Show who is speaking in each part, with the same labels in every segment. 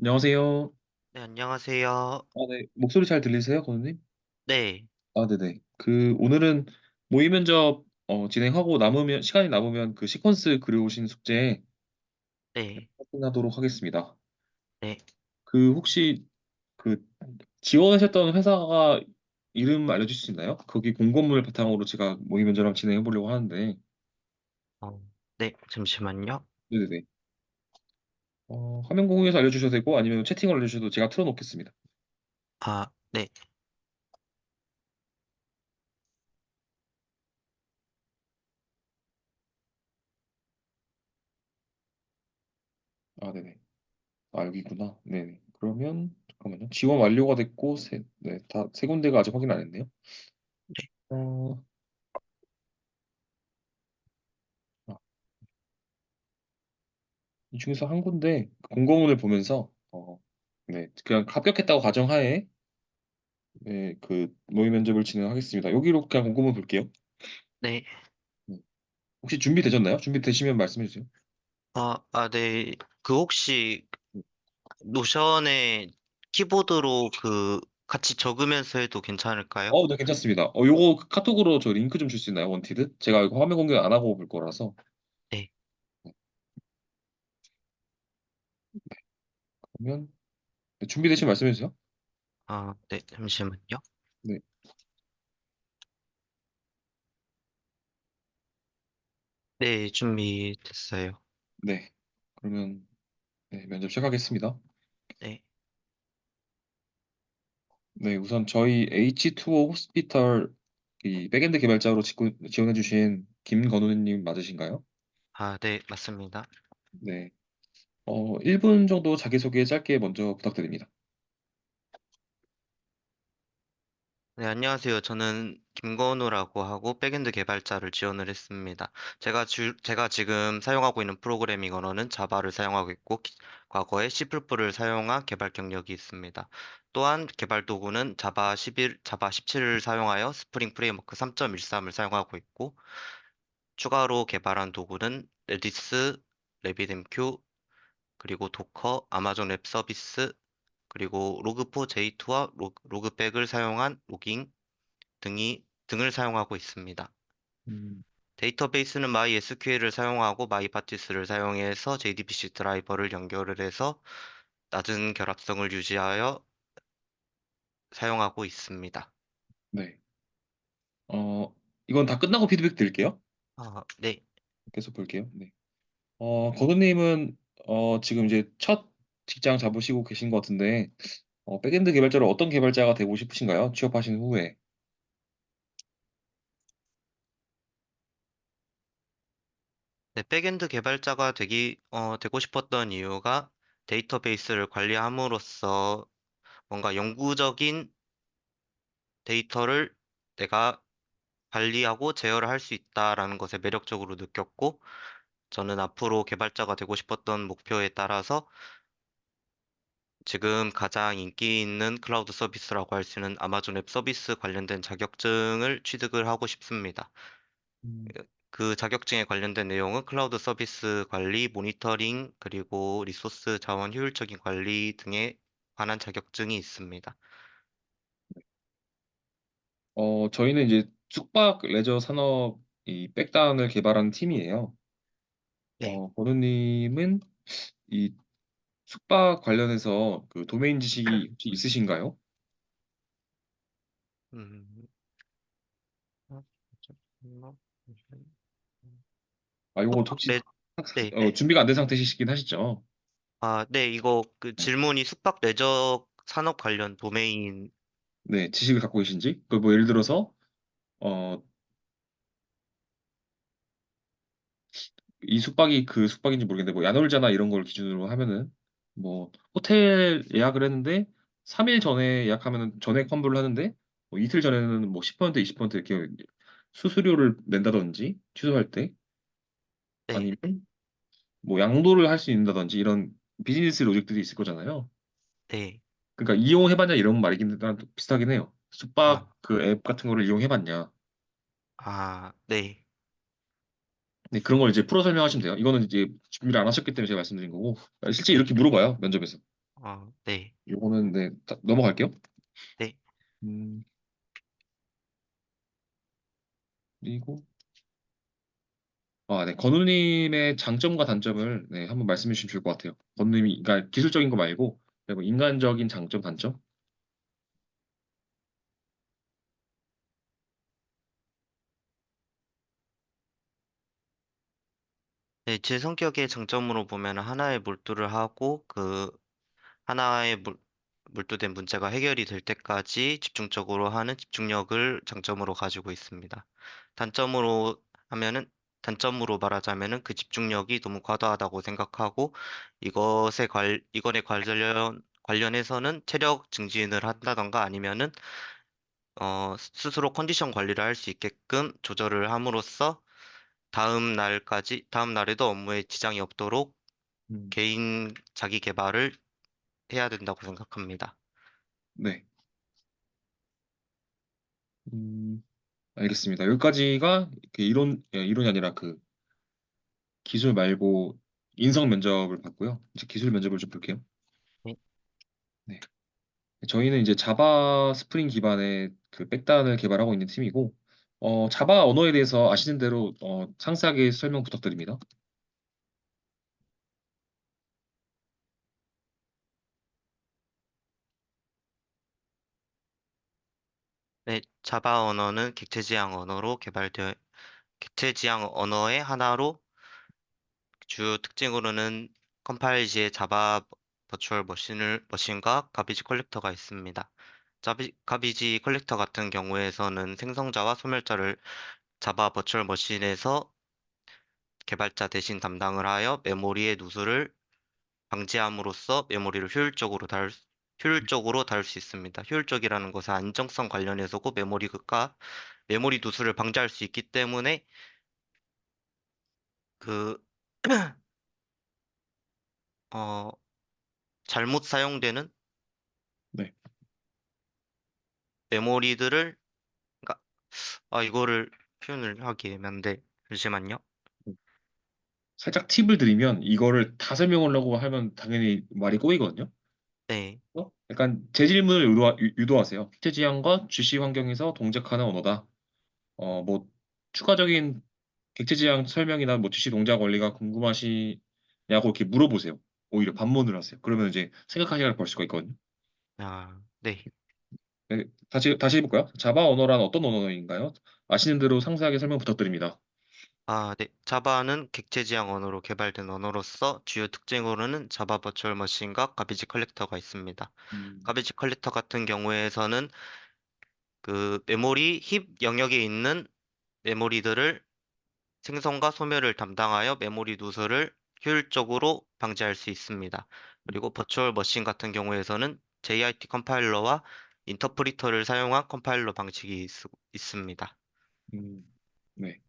Speaker 1: 안녕하세요.
Speaker 2: 네, 안녕하세요.
Speaker 1: 네. 목소리 잘 들리세요, 건우님?
Speaker 2: 네,
Speaker 1: 네네. 오늘은 모의 면접 진행하고 시간이 남으면 그 시퀀스 그려오신 숙제
Speaker 2: 네,
Speaker 1: 확인하도록 하겠습니다.
Speaker 2: 네.
Speaker 1: 혹시 그 지원하셨던 회사가 이름 알려주실 수 있나요? 거기 공고문을 바탕으로 제가 모의 면접 한번 진행해 보려고 하는데.
Speaker 2: 어, 네, 잠시만요.
Speaker 1: 네네네. 화면 공유해서 알려주셔도 되고 아니면 채팅을 알려주셔도 제가 틀어놓겠습니다.
Speaker 2: 네,
Speaker 1: 네네. 여기구나. 네네. 그러면 잠깐만요. 지원 완료가 됐고 다 세 군데가 아직 확인 안 했네요.
Speaker 2: 네,
Speaker 1: 어, 아, 이 중에서 한 군데 공고문을 보면서 네, 그냥 합격했다고 가정하에 네, 그 모의 면접을 진행하겠습니다. 여기로 그냥 공고문 볼게요.
Speaker 2: 네.
Speaker 1: 네. 혹시 준비되셨나요? 준비되시면 말씀해 주세요.
Speaker 2: 네. 그 혹시 노션에 키보드로 같이 적으면서 해도 괜찮을까요?
Speaker 1: 네, 괜찮습니다. 요거 카톡으로 저 링크 좀 줄 수 있나요? 원티드? 제가 이거 화면 공개 안 하고 볼 거라서.
Speaker 2: 네.
Speaker 1: 네, 그러면 네, 준비되시면 말씀해 주세요.
Speaker 2: 네, 잠시만요.
Speaker 1: 네,
Speaker 2: 네, 준비됐어요.
Speaker 1: 네. 그러면 네, 면접 시작하겠습니다.
Speaker 2: 네.
Speaker 1: 네, 우선 저희 H2O 호스피털 이 백엔드 개발자로 지원해주신 김건우님 맞으신가요?
Speaker 2: 네, 맞습니다.
Speaker 1: 네. 1분 정도 자기소개 짧게 먼저 부탁드립니다.
Speaker 2: 네, 안녕하세요. 저는 김건우라고 하고 백엔드 개발자를 지원을 했습니다. 제가 지금 사용하고 있는 프로그래밍 언어는 자바를 사용하고 있고, 과거에 C++를 사용한 개발 경력이 있습니다. 또한 개발 도구는 자바 11, 자바 17을 사용하여 스프링 프레임워크 3.13을 사용하고 있고, 추가로 개발한 도구는 레디스, 레빗엠큐, 그리고 도커, 아마존 웹 서비스, 그리고 로그4j2와 로그백을 사용한 로깅, 등을 사용하고 있습니다.
Speaker 1: 음,
Speaker 2: 데이터베이스는 MySQL을 사용하고 마이파티스를 사용해서 JDBC 드라이버를 연결을 해서 낮은 결합성을 유지하여 사용하고 있습니다.
Speaker 1: 네. 이건 다 끝나고 피드백 드릴게요.
Speaker 2: 네.
Speaker 1: 계속 볼게요. 네. 건우님은 지금 이제 첫 직장 잡으시고 계신 것 같은데 백엔드 개발자로 어떤 개발자가 되고 싶으신가요? 취업하신 후에.
Speaker 2: 네, 백엔드 개발자가 되고 싶었던 이유가 데이터베이스를 관리함으로써 뭔가 영구적인 데이터를 내가 관리하고 제어를 할 수 있다라는 것에 매력적으로 느꼈고, 저는 앞으로 개발자가 되고 싶었던 목표에 따라서 지금 가장 인기 있는 클라우드 서비스라고 할 수 있는 아마존 웹 서비스 관련된 자격증을 취득을 하고 싶습니다.
Speaker 1: 음,
Speaker 2: 그 자격증에 관련된 내용은 클라우드 서비스 관리, 모니터링, 그리고 리소스 자원 효율적인 관리 등에 관한 자격증이 있습니다.
Speaker 1: 저희는 이제 숙박 레저 산업 이 백단을 개발한 팀이에요.
Speaker 2: 네.
Speaker 1: 건우님은 이 숙박 관련해서 그 도메인 지식이 혹시 있으신가요?
Speaker 2: 음,
Speaker 1: 요거
Speaker 2: 숙박
Speaker 1: 혹시
Speaker 2: 내, 네.
Speaker 1: 준비가 안 된 상태시긴 하시죠?
Speaker 2: 네, 이거 그
Speaker 1: 네.
Speaker 2: 질문이 숙박 레저 산업 관련 도메인.
Speaker 1: 네, 지식을 갖고 계신지? 뭐 예를 들어서 어, 이 숙박이 그 숙박인지 모르겠는데 뭐 야놀자나 이런 걸 기준으로 하면은 뭐 호텔 예약을 했는데 3일 전에 예약하면은 전액 환불을 하는데 뭐 이틀 전에는 뭐 10% 20% 이렇게 수수료를 낸다든지 취소할 때
Speaker 2: 네,
Speaker 1: 아니면 뭐 양도를 할 수 있다든지 이런 비즈니스 로직들이 있을 거잖아요.
Speaker 2: 네.
Speaker 1: 그러니까 이용해봤냐 이런 말이긴 한 비슷하긴 해요.
Speaker 2: 아,
Speaker 1: 숙박 그 앱 같은 거를 이용해봤냐.
Speaker 2: 네.
Speaker 1: 네, 그런 걸 이제 풀어 설명하시면 돼요. 이거는 이제 준비를 안 하셨기 때문에 제가 말씀드린 거고 실제
Speaker 2: 네.
Speaker 1: 이렇게 물어봐요 면접에서.
Speaker 2: 네.
Speaker 1: 요거는 네, 넘어갈게요.
Speaker 2: 네.
Speaker 1: 음, 그리고 네, 건우님의 장점과 단점을 네, 한번 말씀해 주시면 좋을 것 같아요. 건우님이 그러니까 기술적인 거 말고 그리고 인간적인 장점, 단점.
Speaker 2: 네, 제 성격의 장점으로 보면 하나에 몰두를 하고 하나의 몰두된 문제가 해결이 될 때까지 집중적으로 하는 집중력을 장점으로 가지고 있습니다. 단점으로 하면은 단점으로 말하자면은 그 집중력이 너무 과도하다고 생각하고 이거에 관련해서는 체력 증진을 한다던가 아니면은 스스로 컨디션 관리를 할 수 있게끔 조절을 함으로써 다음 날에도 업무에 지장이 없도록
Speaker 1: 음,
Speaker 2: 개인 자기 개발을 해야 된다고 생각합니다.
Speaker 1: 네. 음, 알겠습니다. 여기까지가 그 이론이 아니라 그 기술 말고 인성 면접을 봤고요. 이제 기술 면접을 좀 볼게요.
Speaker 2: 네.
Speaker 1: 네. 저희는 이제 자바 스프링 기반의 그 백단을 개발하고 있는 팀이고, 자바 언어에 대해서 아시는 대로 상세하게 설명 부탁드립니다.
Speaker 2: 네, 자바 언어는 객체 지향 언어의 하나로 주요 특징으로는 컴파일 시에 자바 버추얼 머신과 가비지 컬렉터가 있습니다. 가비지 컬렉터 같은 경우에서는 생성자와 소멸자를 자바 버추얼 머신에서 개발자 대신 담당을 하여 메모리의 누수를 방지함으로써 효율적으로 다룰 수 있습니다. 효율적이라는 것은 안정성 관련해서고 메모리 누수를 방지할 수 있기 때문에 그, 어, 잘못 사용되는
Speaker 1: 네.
Speaker 2: 메모리들을, 그러니까, 이거를 표현을 하기 애매한데, 잠시만요.
Speaker 1: 살짝 팁을 드리면 이거를 다 설명하려고 하면 당연히 말이 꼬이거든요.
Speaker 2: 네,
Speaker 1: 약간 제 질문을 유도하세요. 실제 지향과 GC 환경에서 동작하는 언어다. 뭐 추가적인 객체 지향 설명이나 뭐 GC 동작 원리가 궁금하시냐고 이렇게 물어보세요. 오히려 반문을 하세요. 그러면 이제 생각할 시간을 벌 수가 있거든요.
Speaker 2: 네.
Speaker 1: 네, 다시 해볼까요? 자바 언어란 어떤 언어인가요? 아시는 대로 상세하게 설명 부탁드립니다.
Speaker 2: 네. 자바는 객체 지향 언어로 개발된 언어로서 주요 특징으로는 자바 버추얼 머신과 가비지 컬렉터가 있습니다.
Speaker 1: 음,
Speaker 2: 가비지 컬렉터 같은 경우에서는 메모리 힙 영역에 있는 메모리들을 생성과 소멸을 담당하여 메모리 누설을 효율적으로 방지할 수 있습니다. 그리고 버추얼 머신 같은 경우에서는 JIT 컴파일러와 인터프리터를 사용한 컴파일러 방식이 있습니다.
Speaker 1: 음, 네.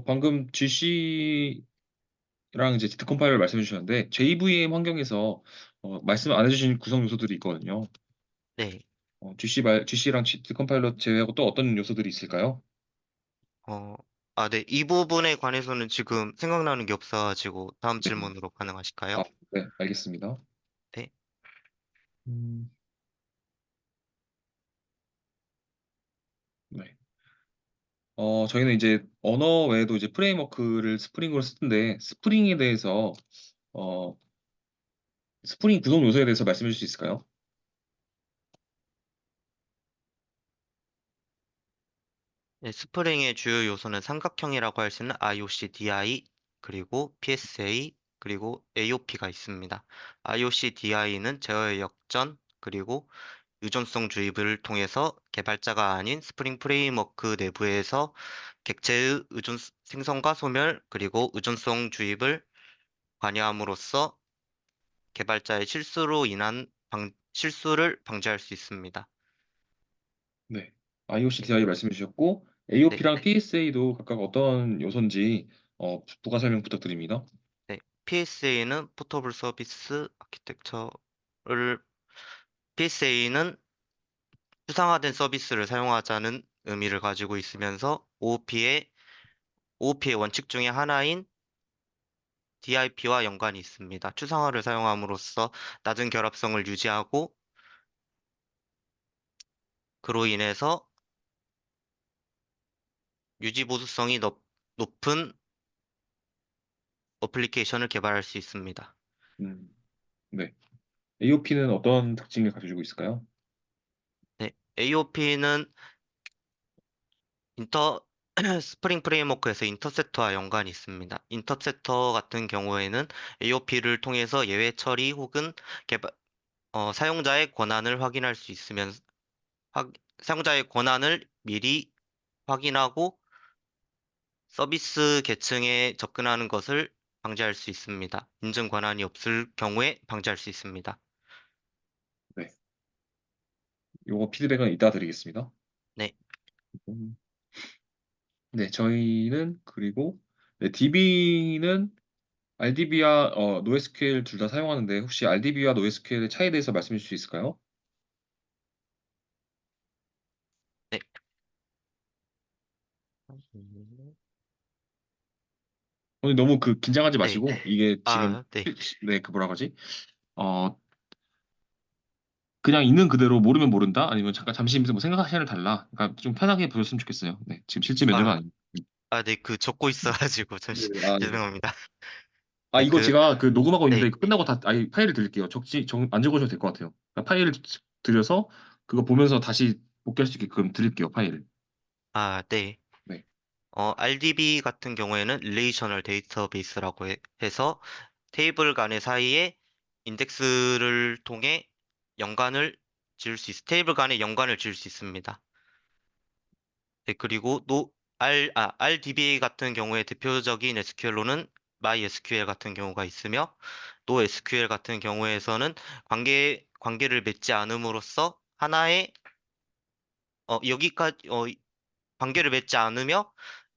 Speaker 1: 방금 GC랑 이제 디컴파일러 말씀해 주셨는데 JVM 환경에서 말씀 안 해주신 구성 요소들이 있거든요.
Speaker 2: 네.
Speaker 1: GC랑 디컴파일러 제외하고 또 어떤 요소들이 있을까요?
Speaker 2: 어, 네. 이 부분에 관해서는 지금 생각나는 게 없어가지고 다음
Speaker 1: 네.
Speaker 2: 질문으로 가능하실까요?
Speaker 1: 아, 네, 알겠습니다.
Speaker 2: 네.
Speaker 1: 음, 네. 저희는 이제 언어 외에도 이제 프레임워크를 스프링으로 쓰는데 스프링에 대해서 어, 스프링 구성 요소에 대해서 말씀해 주실 수 있을까요?
Speaker 2: 네, 스프링의 주요 요소는 삼각형이라고 할 수 있는 IOC, DI, 그리고 PSA, 그리고 AOP가 있습니다. IOC, DI는 제어의 역전, 그리고 유전성 주입을 통해서 개발자가 아닌 스프링 프레임워크 내부에서 객체의 생성과 소멸, 그리고 의존성 주입을 관여함으로써 개발자의 실수를 방지할 수 있습니다.
Speaker 1: 네. IOC, DI
Speaker 2: 그리고
Speaker 1: 말씀해 주셨고
Speaker 2: 네,
Speaker 1: AOP랑 PSA도 각각 어떤 요소인지 부가 설명 부탁드립니다.
Speaker 2: 네. PSA는 포터블 서비스 아키텍처를 PSA는 추상화된 서비스를 사용하자는 의미를 가지고 있으면서 OOP의 원칙 중에 하나인 DIP와 연관이 있습니다. 추상화를 사용함으로써 낮은 결합성을 유지하고 그로 인해서 유지 보수성이 높은 어플리케이션을 개발할 수 있습니다.
Speaker 1: 음, 네. AOP는 어떤 특징을 가지고 있을까요?
Speaker 2: 네, AOP는 인터 스프링 프레임워크에서 인터셉터와 연관이 있습니다. 인터셉터 같은 경우에는 AOP를 통해서 예외 처리 혹은 사용자의 권한을 확인할 수 있으면 확- 사용자의 권한을 미리 확인하고 서비스 계층에 접근하는 것을 방지할 수 있습니다. 인증 권한이 없을 경우에 방지할 수 있습니다.
Speaker 1: 네. 요거 피드백은 이따 드리겠습니다.
Speaker 2: 네,
Speaker 1: 음, 네, 저희는 그리고 네, DB는 RDB와 NoSQL 둘 다 사용하는데 혹시 RDB와 NoSQL의 차이에 대해서 말씀해 주실 수 있을까요?
Speaker 2: 네.
Speaker 1: 오늘 너무 그 긴장하지
Speaker 2: 네.
Speaker 1: 마시고 이게 지금
Speaker 2: 네.
Speaker 1: 네, 그 뭐라 그러지? 어, 그냥 있는 그대로 모르면 모른다? 아니면 잠깐 잠시 뭐 생각 시간을 달라? 그러니까 좀 편하게 보셨으면 좋겠어요. 네, 지금 실제 면접은
Speaker 2: 아,
Speaker 1: 아닙니다.
Speaker 2: 네. 그 적고 있어가지고
Speaker 1: 네,
Speaker 2: 잠시
Speaker 1: 아, 네.
Speaker 2: 죄송합니다.
Speaker 1: 아,
Speaker 2: 네,
Speaker 1: 이거 제가 그 녹음하고 있는데
Speaker 2: 네.
Speaker 1: 이거 끝나고 다 아니 파일을 드릴게요. 안 적으셔도 될 것 같아요. 그러니까 파일을 드려서 그거 보면서 다시 복귀할 수 있게끔 드릴게요, 파일을.
Speaker 2: 네.
Speaker 1: 네.
Speaker 2: RDB 같은 경우에는 Relational Database라고 해서 테이블 간의 사이에 인덱스를 통해 테이블 간의 연관을 지을 수 있습니다. 네, 그리고 RDBA 같은 경우에 대표적인 SQL로는 MySQL 같은 경우가 있으며, NoSQL 같은 경우에서는 관계를 맺지 않음으로써 여기까지, 관계를 맺지 않으며,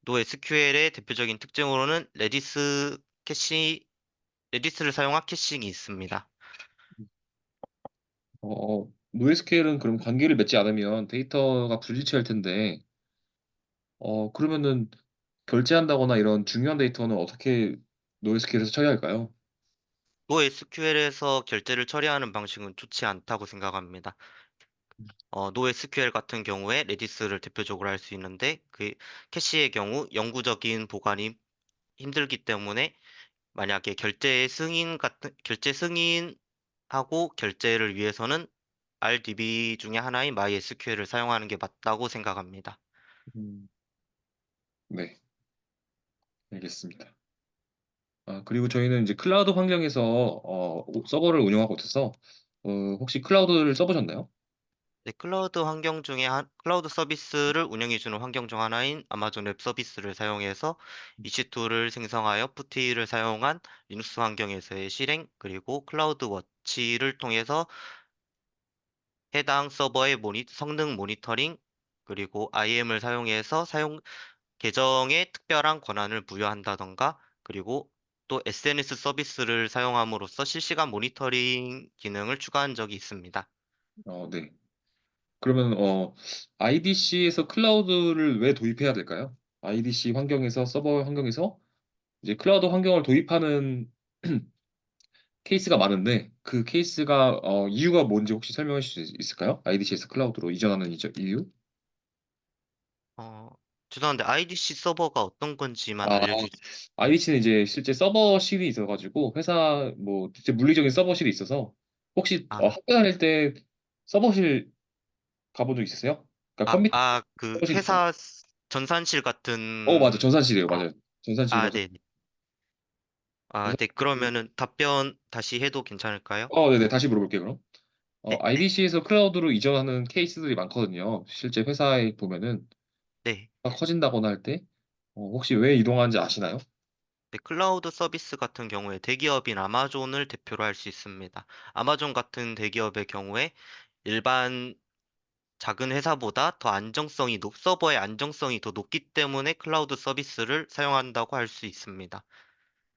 Speaker 2: NoSQL의 대표적인 특징으로는 레디스를 사용한 캐싱이 있습니다.
Speaker 1: NoSQL은 그럼 관계를 맺지 않으면 데이터가 불일치할 텐데, 그러면은 결제한다거나 이런 중요한 데이터는 어떻게 NoSQL에서 처리할까요?
Speaker 2: NoSQL에서 결제를 처리하는 방식은 좋지 않다고 생각합니다. NoSQL 같은 경우에 레디스를 대표적으로 할 수 있는데 그 캐시의 경우 영구적인 보관이 힘들기 때문에 만약에 결제 승인하고 결제를 위해서는 RDB 중에 하나인 MySQL을 사용하는 게 맞다고 생각합니다.
Speaker 1: 음, 네, 알겠습니다. 아, 그리고 저희는 이제 클라우드 환경에서 서버를 운영하고 있어서 혹시 클라우드를 써보셨나요?
Speaker 2: 네, 클라우드 서비스를 운영해주는 환경 중 하나인 아마존 웹 서비스를 사용해서 EC2를 생성하여 푸티를 사용한 리눅스 환경에서의 실행, 그리고 클라우드 워치를 통해서 해당 서버의 성능 모니터링, 그리고 IAM을 사용해서 계정에 특별한 권한을 부여한다던가, 그리고 또 SNS 서비스를 사용함으로써 실시간 모니터링 기능을 추가한 적이 있습니다.
Speaker 1: 네. 그러면 IDC에서 클라우드를 왜 도입해야 될까요? IDC 환경에서 서버 환경에서 이제 클라우드 환경을 도입하는 케이스가 많은데 그 케이스가 이유가 뭔지 혹시 설명해 주실 수 있을까요? IDC에서 클라우드로 이전하는 이유?
Speaker 2: 어, 죄송한데 IDC 서버가 어떤 건지만
Speaker 1: 아,
Speaker 2: 알려주실 수 있나요?
Speaker 1: IDC는 이제 실제 서버실이 있어가지고 회사 뭐 진짜 물리적인 서버실이 있어서 혹시
Speaker 2: 아,
Speaker 1: 학교 다닐 때 서버실 가본 적 있으세요? 그러니까 컴퓨터
Speaker 2: 그
Speaker 1: 서버실 있잖아요.
Speaker 2: 회사 전산실
Speaker 1: 맞아,
Speaker 2: 같은,
Speaker 1: 전산실이에요,
Speaker 2: 어,
Speaker 1: 맞아요. 전산실이라서.
Speaker 2: 네. 네. 그러면은 답변 다시 해도 괜찮을까요?
Speaker 1: 네네, 다시 물어볼게요, 그럼.
Speaker 2: 네,
Speaker 1: IDC에서 클라우드로 이전하는 케이스들이 많거든요. 실제 회사에 보면은
Speaker 2: 네.
Speaker 1: 커진다거나 할 때, 혹시 왜 이동하는지 아시나요?
Speaker 2: 네, 클라우드 서비스 같은 경우에 대기업인 아마존을 대표로 할 수 있습니다. 아마존 같은 대기업의 경우에 일반 작은 회사보다 서버의 안정성이 더 높기 때문에 클라우드 서비스를 사용한다고 할 수 있습니다.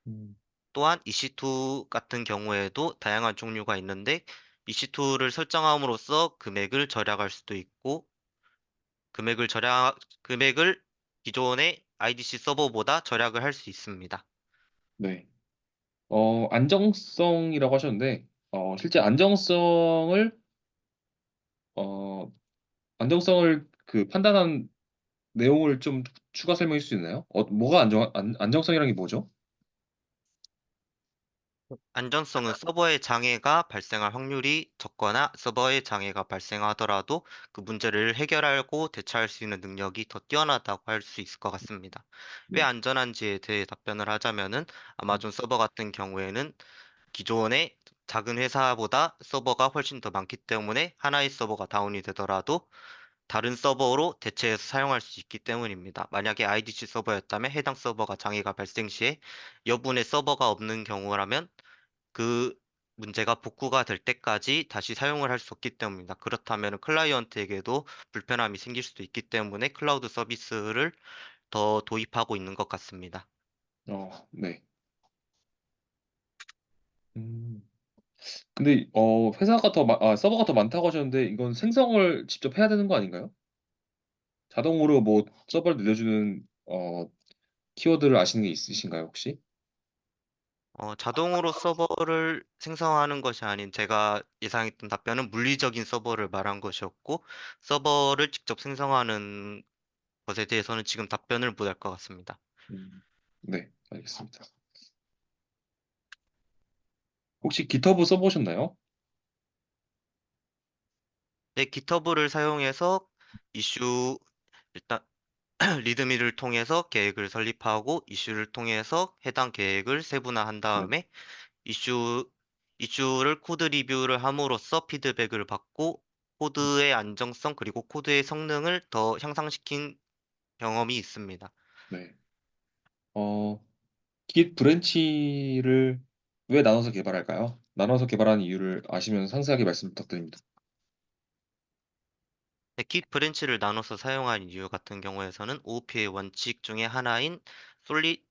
Speaker 1: 음,
Speaker 2: 또한 EC2 같은 경우에도 다양한 종류가 있는데 EC2를 설정함으로써 금액을 절약할 수도 있고 금액을 기존의 IDC 서버보다 절약을 할 수 있습니다.
Speaker 1: 네. 안정성이라고 하셨는데, 실제 어, 안정성을 그 판단한 내용을 좀 추가 설명해 줄 수 있나요? 뭐가 안정성이라는 게 뭐죠?
Speaker 2: 안전성은 서버에 장애가 발생할 확률이 적거나 서버에 장애가 발생하더라도 그 문제를 해결하고 대처할 수 있는 능력이 더 뛰어나다고 할 수 있을 것 같습니다. 왜
Speaker 1: 네.
Speaker 2: 안전한지에 대해 답변을 하자면은
Speaker 1: 음,
Speaker 2: 아마존 서버 같은 경우에는 기존의 작은 회사보다 서버가 훨씬 더 많기 때문에 하나의 서버가 다운이 되더라도 다른 서버로 대체해서 사용할 수 있기 때문입니다. 만약에 IDC 서버였다면 해당 서버가 장애가 발생 시에 여분의 서버가 없는 경우라면 그 문제가 복구가 될 때까지 다시 사용을 할 수 없기 때문입니다. 그렇다면 클라이언트에게도 불편함이 생길 수도 있기 때문에 클라우드 서비스를 더 도입하고 있는 것 같습니다.
Speaker 1: 네. 음, 근데 서버가 더 많다고 하셨는데 이건 생성을 직접 해야 되는 거 아닌가요? 자동으로 뭐 서버를 늘려주는 키워드를 아시는 게 있으신가요, 혹시?
Speaker 2: 자동으로 서버를 생성하는 것이 아닌 제가 예상했던 답변은 물리적인 서버를 말한 것이었고, 서버를 직접 생성하는 것에 대해서는 지금 답변을 못 할 것 같습니다.
Speaker 1: 네, 알겠습니다. 혹시 깃허브 써보셨나요?
Speaker 2: 네, GitHub를 사용해서 이슈, 일단 리드미를 통해서 계획을 설립하고 이슈를 통해서 해당 계획을 세분화한
Speaker 1: 네.
Speaker 2: 다음에 이슈, 이슈를 코드 리뷰를 함으로써 피드백을 받고 코드의 안정성 그리고 코드의 성능을 더 향상시킨 경험이 있습니다.
Speaker 1: 네. 어, 깃 브랜치를 왜 나눠서 개발할까요? 나눠서 개발하는 이유를 아시면 상세하게 말씀 부탁드립니다.
Speaker 2: 네, 깃 브랜치를 나눠서 사용한 이유 같은 경우에서는 OOP의 원칙 중에 하나인 솔리,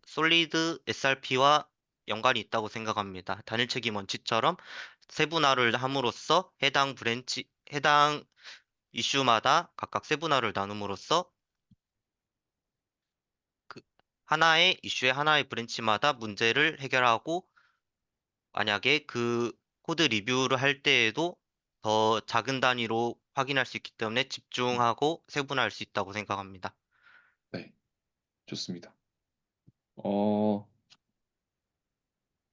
Speaker 2: 솔리드 SRP와 연관이 있다고 생각합니다. 단일 책임 원칙처럼 세분화를 함으로써 해당 이슈마다 각각 세분화를 나눔으로써 그 하나의 이슈의 하나의 브랜치마다 문제를 해결하고 만약에 그 코드 리뷰를 할 때에도 더 작은 단위로 확인할 수 있기 때문에 집중하고 세분화할 수 있다고 생각합니다.
Speaker 1: 네, 좋습니다. 어,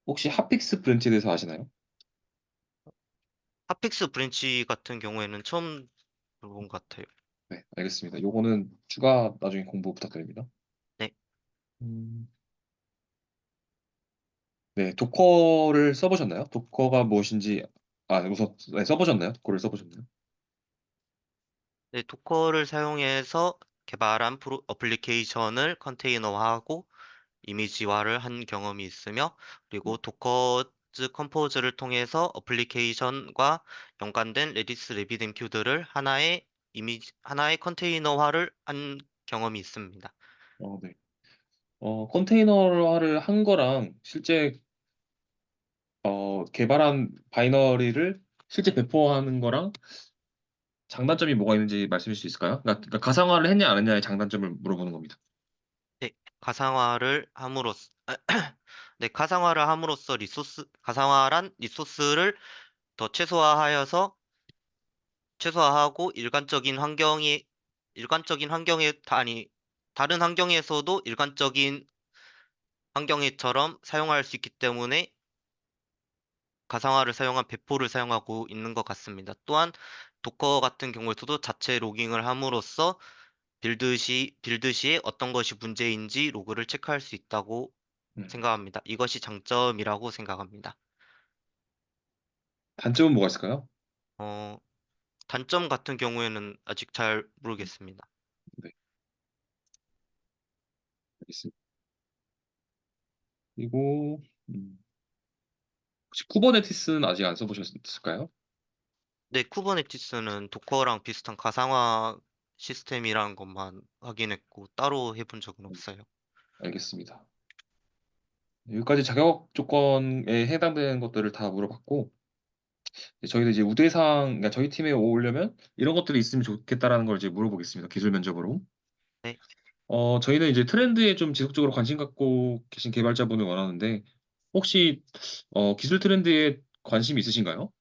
Speaker 1: 혹시 핫픽스 브랜치에 대해서 아시나요?
Speaker 2: 핫픽스 브랜치 같은 경우에는 처음 들어본 것 같아요.
Speaker 1: 네, 알겠습니다. 요거는 추가 나중에 공부 부탁드립니다.
Speaker 2: 네,
Speaker 1: 음, 네, 도커를 써보셨나요? 도커가 무엇인지, 우선, 네, 써보셨나요? 도커를 써보셨나요?
Speaker 2: 네, 도커를 사용해서 개발한 어플리케이션을 컨테이너화하고 이미지화를 한 경험이 있으며
Speaker 1: 네.
Speaker 2: 그리고 도커즈 컴포즈를 통해서 어플리케이션과 연관된 레디스 래비드임큐들을 하나의 컨테이너화를 한 경험이 있습니다.
Speaker 1: 네. 컨테이너화를 한 거랑 실제 개발한 바이너리를 실제 배포하는 거랑 장단점이 뭐가 있는지 말씀해 주실 수 있을까요? 그러니까 가상화를 했냐 안 했냐의 장단점을 물어보는 겁니다.
Speaker 2: 네, 가상화를 함으로써 네, 가상화란 리소스를 더 최소화하고 일관적인 환경에 아니 다른 환경에서도 일관적인 환경에처럼 사용할 수 있기 때문에 가상화를 사용한 배포를 사용하고 있는 것 같습니다. 또한 도커 같은 경우에서도 자체 로깅을 함으로써 빌드 시에 어떤 것이 문제인지 로그를 체크할 수 있다고
Speaker 1: 음.
Speaker 2: 생각합니다. 이것이 장점이라고 생각합니다.
Speaker 1: 단점은 뭐가 있을까요?
Speaker 2: 어, 단점 같은 경우에는 아직 잘 모르겠습니다.
Speaker 1: 네, 알겠습니다. 그리고 혹시 쿠버네티스는 아직 안 써보셨을까요?
Speaker 2: 네, 쿠버네티스는 도커랑 비슷한 가상화 시스템이라는 것만 확인했고 따로 해본 적은
Speaker 1: 음,
Speaker 2: 없어요.
Speaker 1: 알겠습니다. 여기까지 자격 조건에 해당되는 것들을 다 물어봤고, 저희도 이제 그러니까 저희 팀에 오려면 이런 것들이 있으면 좋겠다라는 걸 이제 물어보겠습니다. 기술 면접으로. 저희는 이제 트렌드에 좀 지속적으로 관심 갖고 계신 개발자분을 원하는데, 혹시 기술 트렌드에 관심 있으신가요?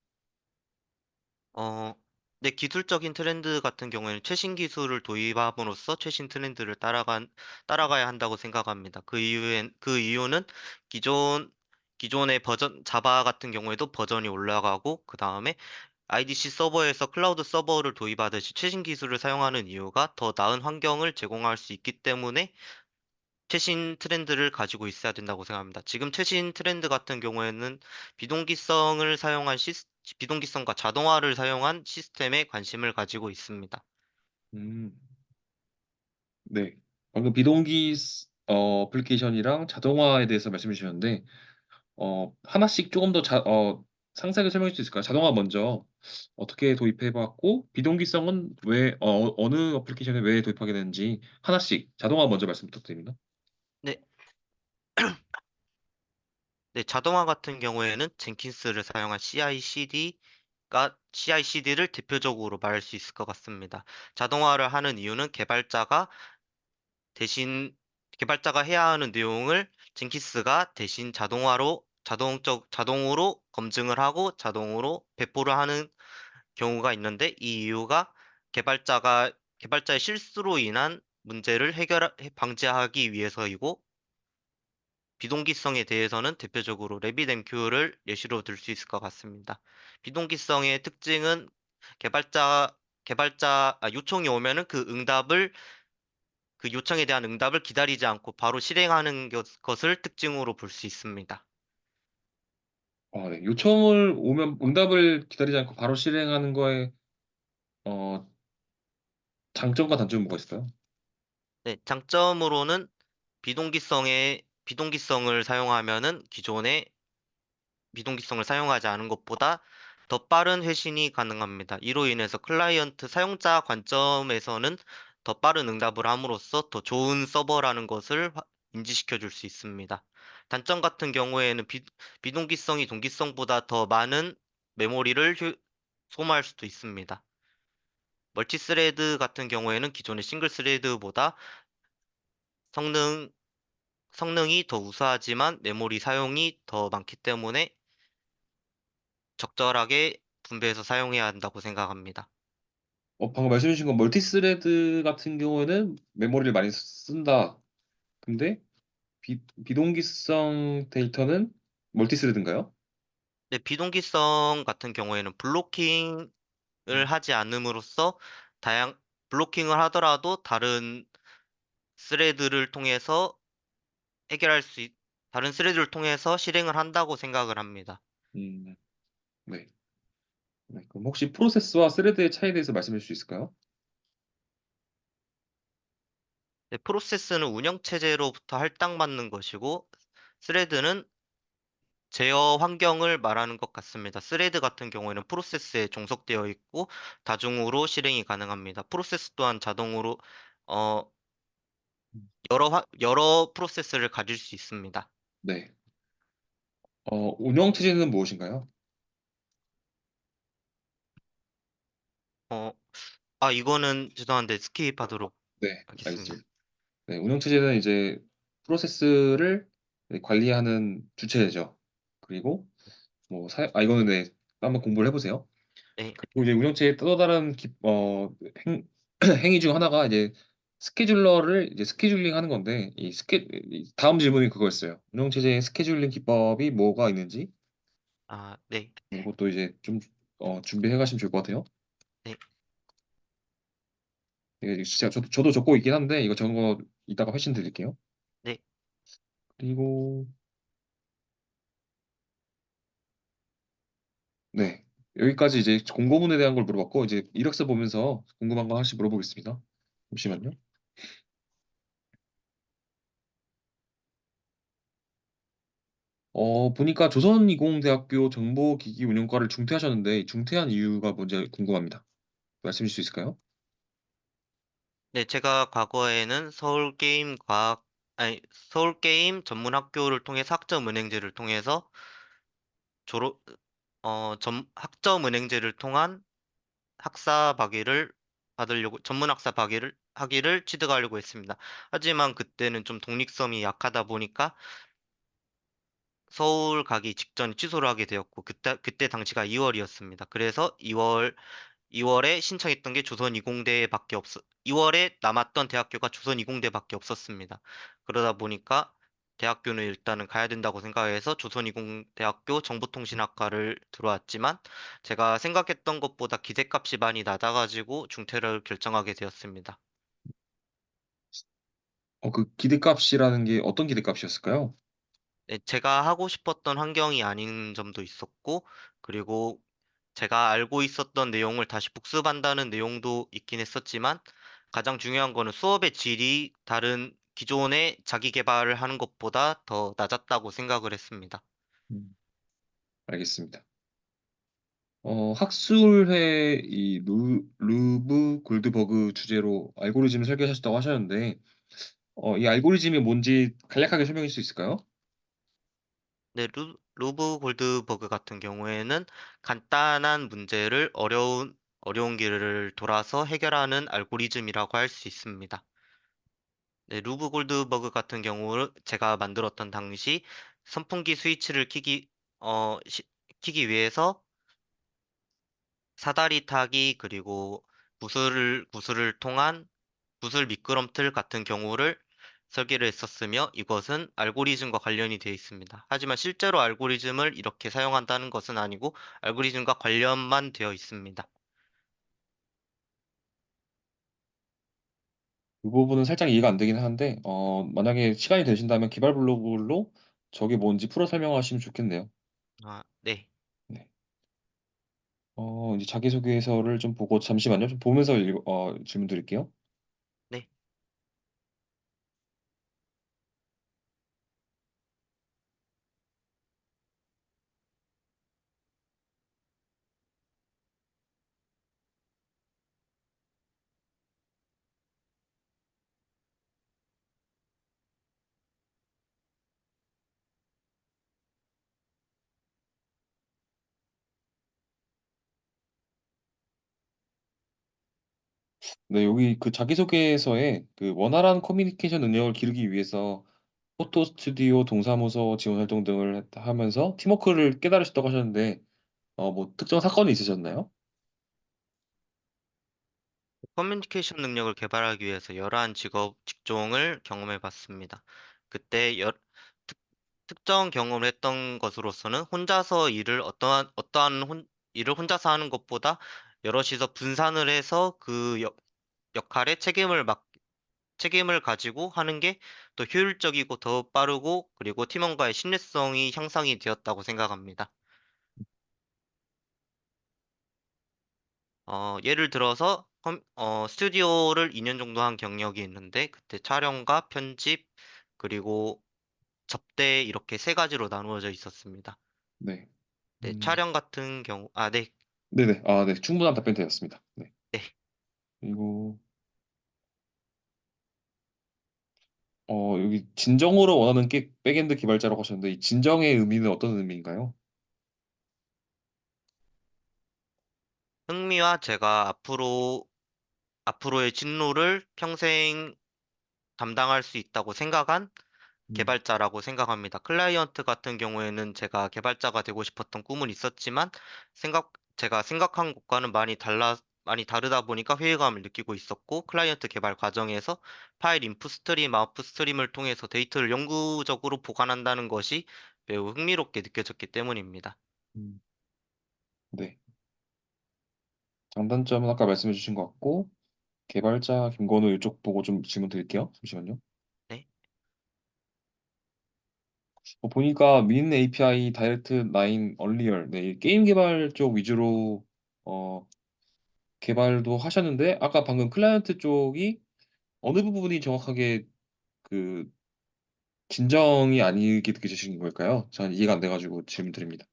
Speaker 2: 어, 네, 기술적인 트렌드 같은 경우에는 최신 기술을 도입함으로써 최신 트렌드를 따라가야 한다고 생각합니다. 그 이유는 기존, 기존의 자바 같은 경우에도 버전이 올라가고, 그 다음에 IDC 서버에서 클라우드 서버를 도입하듯이 최신 기술을 사용하는 이유가 더 나은 환경을 제공할 수 있기 때문에 최신 트렌드를 가지고 있어야 된다고 생각합니다. 지금 최신 트렌드 같은 경우에는 비동기성을 사용한 비동기성과 자동화를 사용한 시스템에 관심을 가지고 있습니다.
Speaker 1: 음, 네. 방금 비동기 어플리케이션이랑 자동화에 대해서 말씀해 주셨는데 하나씩 조금 더 상세하게 설명해 줄 수 있을까요? 자동화 먼저 어떻게 도입해 봤고 비동기성은 왜 어느 어플리케이션에 왜 도입하게 되는지 하나씩 자동화 먼저 말씀 부탁드립니다.
Speaker 2: 네, 네, 자동화 같은 경우에는 젠킨스를 사용한 CI/CD를 대표적으로 말할 수 있을 것 같습니다. 자동화를 하는 이유는 대신 개발자가 해야 하는 내용을 젠키스가 대신 자동으로 검증을 하고 자동으로 배포를 하는 경우가 있는데 이 이유가 개발자의 실수로 인한 문제를 방지하기 위해서이고 비동기성에 대해서는 대표적으로 RabbitMQ를 예시로 들 수 있을 것 같습니다. 비동기성의 특징은 요청이 오면은 그 요청에 대한 응답을 기다리지 않고 바로 실행하는 것을 특징으로 볼 수 있습니다.
Speaker 1: 네. 요청을 오면 응답을 기다리지 않고 바로 실행하는 거에 어, 장점과 단점이 뭐가 있을까요?
Speaker 2: 네, 장점으로는 비동기성을 사용하면은 기존의 비동기성을 사용하지 않은 것보다 더 빠른 회신이 가능합니다. 이로 인해서 클라이언트 사용자 관점에서는 더 빠른 응답을 함으로써 더 좋은 서버라는 것을 인지시켜 줄 수 있습니다. 단점 같은 경우에는 비동기성이 동기성보다 더 많은 소모할 수도 있습니다. 멀티스레드 같은 경우에는 기존의 싱글 스레드보다 성능, 성능이 더 우수하지만 메모리 사용이 더 많기 때문에 적절하게 분배해서 사용해야 한다고 생각합니다.
Speaker 1: 방금 말씀해 주신 건 멀티스레드 같은 경우에는 메모리를 많이 쓴다. 근데 비동기성 데이터는 멀티스레드인가요?
Speaker 2: 근데 비동기성 같은 경우에는 블로킹을
Speaker 1: 음,
Speaker 2: 하지 않음으로써 다양 블로킹을 하더라도 스레드를 통해서 해결할 수 있, 다른 스레드를 통해서 실행을 한다고 생각을 합니다.
Speaker 1: 음, 네. 네. 그럼 혹시 프로세스와 스레드의 차이에 대해서 말씀해 줄 수 있을까요?
Speaker 2: 네, 프로세스는 운영 체제로부터 할당받는 것이고 스레드는 제어 환경을 말하는 것 같습니다. 스레드 같은 경우에는 프로세스에 종속되어 있고 다중으로 실행이 가능합니다. 프로세스 또한 자동으로 어, 여러 프로세스를 가질 수 있습니다.
Speaker 1: 네. 운영 체제는 무엇인가요?
Speaker 2: 어, 이거는 죄송한데 스킵하도록
Speaker 1: 네,
Speaker 2: 하겠습니다.
Speaker 1: 알겠습니다. 네, 운영 체제는 이제 프로세스를 관리하는 주체죠. 그리고 이거는 네, 한번 공부를 해보세요.
Speaker 2: 네,
Speaker 1: 그리고 이제 운영체의 또 다른 행위 중 하나가 이제 스케줄러를 이제 스케줄링 하는 건데 다음 질문이 그거였어요. 운영체제의 스케줄링 기법이 뭐가 있는지
Speaker 2: 네,
Speaker 1: 이것도 이제 좀 준비해 가시면 좋을 것 같아요.
Speaker 2: 네,
Speaker 1: 이게 진짜 저도 적고 있긴 한데 이거 적은 거 이따가 회신 드릴게요.
Speaker 2: 네,
Speaker 1: 그리고 네, 여기까지 이제 공고문에 대한 걸 물어봤고 이제 이력서 보면서 궁금한 거 하나씩 물어보겠습니다.
Speaker 2: 네.
Speaker 1: 잠시만요. 보니까 조선이공대학교 정보기기운영과를 중퇴하셨는데 중퇴한 이유가 뭔지 궁금합니다. 말씀해 주실 수 있을까요?
Speaker 2: 네, 제가 과거에는 서울게임 전문 학교를 통해서 학점은행제를 통해서 졸업, 학점은행제를 통한 전문 학사 학위를 취득하려고 했습니다. 하지만 그때는 좀 독립성이 약하다 보니까 서울 가기 직전에 취소를 하게 되었고, 그때 당시가 2월이었습니다. 그래서 2월에 신청했던 게 조선이공대밖에 2월에 남았던 대학교가 조선이공대밖에 없었습니다. 그러다 보니까 대학교는 일단은 가야 된다고 생각해서 조선이공대학교 정보통신학과를 들어왔지만 제가 생각했던 것보다 기대값이 많이 낮아가지고 중퇴를 결정하게 되었습니다.
Speaker 1: 그 기대값이라는 게 어떤 기대값이었을까요?
Speaker 2: 네, 제가 하고 싶었던 환경이 아닌 점도 있었고, 그리고 제가 알고 있었던 내용을 다시 복습한다는 내용도 있긴 했었지만, 가장 중요한 거는 수업의 질이 다른 기존의 자기 개발을 하는 것보다 더 낮았다고 생각을 했습니다.
Speaker 1: 음, 알겠습니다. 학술회 이 루브 골드버그 주제로 알고리즘을 설계하셨다고 하셨는데, 이 알고리즘이 뭔지 간략하게 설명해 줄 수 있을까요?
Speaker 2: 네, 루브 골드버그 같은 경우에는 간단한 문제를 어려운 길을 돌아서 해결하는 알고리즘이라고 할 수 있습니다. 네, 루브 골드버그 같은 경우를 제가 만들었던 당시 선풍기 스위치를 키기 위해서 사다리 타기 그리고 구슬을 통한 구슬 미끄럼틀 같은 경우를 설계를 했었으며 이것은 알고리즘과 관련이 되어 있습니다. 하지만 실제로 알고리즘을 이렇게 사용한다는 것은 아니고 알고리즘과 관련만 되어 있습니다.
Speaker 1: 이 부분은 살짝 이해가 안 되긴 하는데, 만약에 시간이 되신다면 기발 블로그로 저게 뭔지 풀어 설명하시면 좋겠네요.
Speaker 2: 아, 네.
Speaker 1: 네. 이제 자기소개서를 좀 보고 잠시만요. 좀 보면서 질문 드릴게요.
Speaker 2: 네.
Speaker 1: 네, 여기 그 자기소개서에 그 원활한 커뮤니케이션 능력을 기르기 위해서 포토 스튜디오, 동사무소 지원 활동 등을 하면서 팀워크를 깨달으셨다고 하셨는데, 뭐 특정 사건이 있으셨나요?
Speaker 2: 커뮤니케이션 능력을 개발하기 위해서 여러한 직종을 경험해 봤습니다. 그때 특, 특정 경험을 했던 것으로서는 혼자서 일을 혼자서 하는 것보다 여럿이서 분산을 해서 그 역할에 책임을 가지고 하는 게 더 효율적이고 더 빠르고 그리고 팀원과의 신뢰성이 향상이 되었다고 생각합니다. 예를 들어서 스튜디오를 2년 정도 한 경력이 있는데 그때 촬영과 편집 그리고 접대 이렇게 세 가지로 나누어져 있었습니다.
Speaker 1: 네.
Speaker 2: 네,
Speaker 1: 음,
Speaker 2: 촬영 같은 경우 네,
Speaker 1: 네네. 아, 네. 충분한 답변 되었습니다. 네.
Speaker 2: 네.
Speaker 1: 그리고 여기 진정으로 원하는 백엔드 개발자라고 하셨는데 이 진정의 의미는 어떤 의미인가요?
Speaker 2: 흥미와 제가 앞으로의 진로를 평생 담당할 수 있다고 생각한
Speaker 1: 음,
Speaker 2: 개발자라고 생각합니다. 클라이언트 같은 경우에는 제가 개발자가 되고 싶었던 꿈은 있었지만 제가 생각한 것과는 많이 다르다 보니까 회의감을 느끼고 있었고 클라이언트 개발 과정에서 파일 인풋 스트림, 아웃풋 스트림을 통해서 데이터를 영구적으로 보관한다는 것이 매우 흥미롭게 느껴졌기 때문입니다.
Speaker 1: 음, 네. 장단점은 아까 말씀해 주신 것 같고 개발자 김건우 이쪽 보고 좀 질문 드릴게요. 잠시만요.
Speaker 2: 네.
Speaker 1: 보니까 민 API, 다이렉트 라인, 얼리얼, 네, 이 게임 개발 쪽 위주로 어, 개발도 하셨는데 아까 방금 클라이언트 쪽이 어느 부분이 정확하게 그 진정이 아니게 느껴지신 걸까요? 저는 이해가 안 돼가지고 질문 드립니다.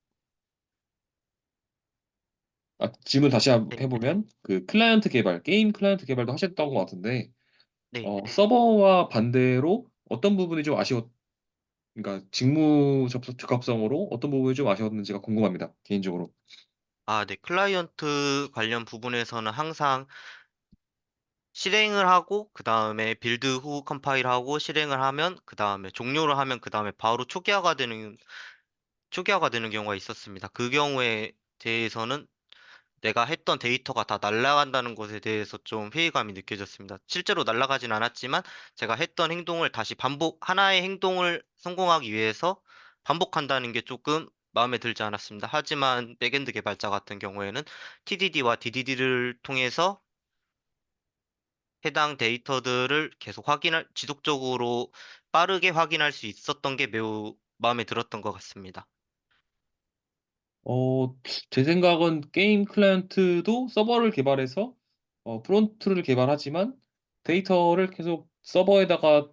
Speaker 1: 질문 다시
Speaker 2: 네.
Speaker 1: 해보면 그 클라이언트 개발, 게임 클라이언트 개발도 하셨던 것 같은데
Speaker 2: 네.
Speaker 1: 서버와 반대로 어떤 부분이 좀 그러니까 직무 적합성으로 어떤 부분이 좀 아쉬웠는지가 궁금합니다. 개인적으로.
Speaker 2: 네. 클라이언트 관련 부분에서는 항상 실행을 하고 그 다음에 빌드 후 컴파일하고 실행을 하면 그 다음에 종료를 하면 그 다음에 바로 초기화가 되는 초기화가 되는 경우가 있었습니다. 그 경우에 대해서는 내가 했던 데이터가 다 날아간다는 것에 대해서 좀 회의감이 느껴졌습니다. 실제로 날아가진 않았지만 제가 했던 행동을 다시 하나의 행동을 성공하기 위해서 반복한다는 게 조금 마음에 들지 않았습니다. 하지만 백엔드 개발자 같은 경우에는 TDD와 DDD를 통해서 해당 데이터들을 계속 지속적으로 빠르게 확인할 수 있었던 게 매우 마음에 들었던 것 같습니다.
Speaker 1: 어, 제 생각은 게임 클라이언트도 서버를 개발해서 프론트를 개발하지만 데이터를 계속 서버에다가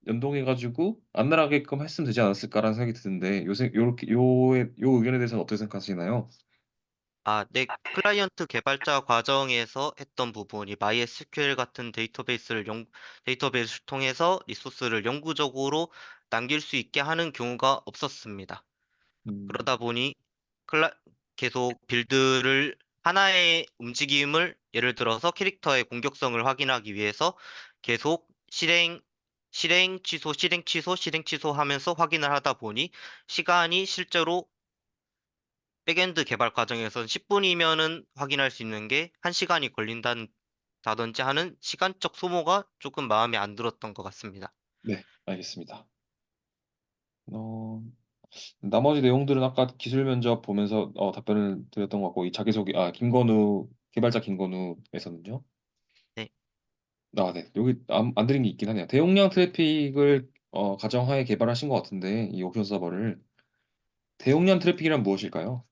Speaker 1: 연동해가지고 안 나가게끔 했으면 되지 않았을까라는 생각이 드는데 요새 요 의견에 대해서는 어떻게 생각하시나요?
Speaker 2: 네. 클라이언트 개발자 과정에서 했던 부분이 MySQL 같은 데이터베이스를 통해서 리소스를 영구적으로 남길 수 있게 하는 경우가 없었습니다.
Speaker 1: 음,
Speaker 2: 그러다 보니 클라, 계속 하나의 움직임을 예를 들어서 캐릭터의 공격성을 확인하기 위해서 계속 실행, 취소, 실행, 취소, 실행, 취소 하면서 확인을 하다 보니 시간이 실제로 백엔드 개발 과정에선 10분이면은 확인할 수 있는 게 1시간이 걸린다든지 하는 시간적 소모가 조금 마음에 안 들었던 것 같습니다.
Speaker 1: 네, 알겠습니다. 어, 나머지 내용들은 아까 기술 면접 보면서 답변을 드렸던 것 같고 이 자기소개 김건우 개발자 김건우에서는요.
Speaker 2: 네.
Speaker 1: 네. 여기 안 드린 게 있긴 하네요. 대용량 트래픽을 가정하에 개발하신 것 같은데 이 옵션 서버를 대용량 트래픽이란 무엇일까요?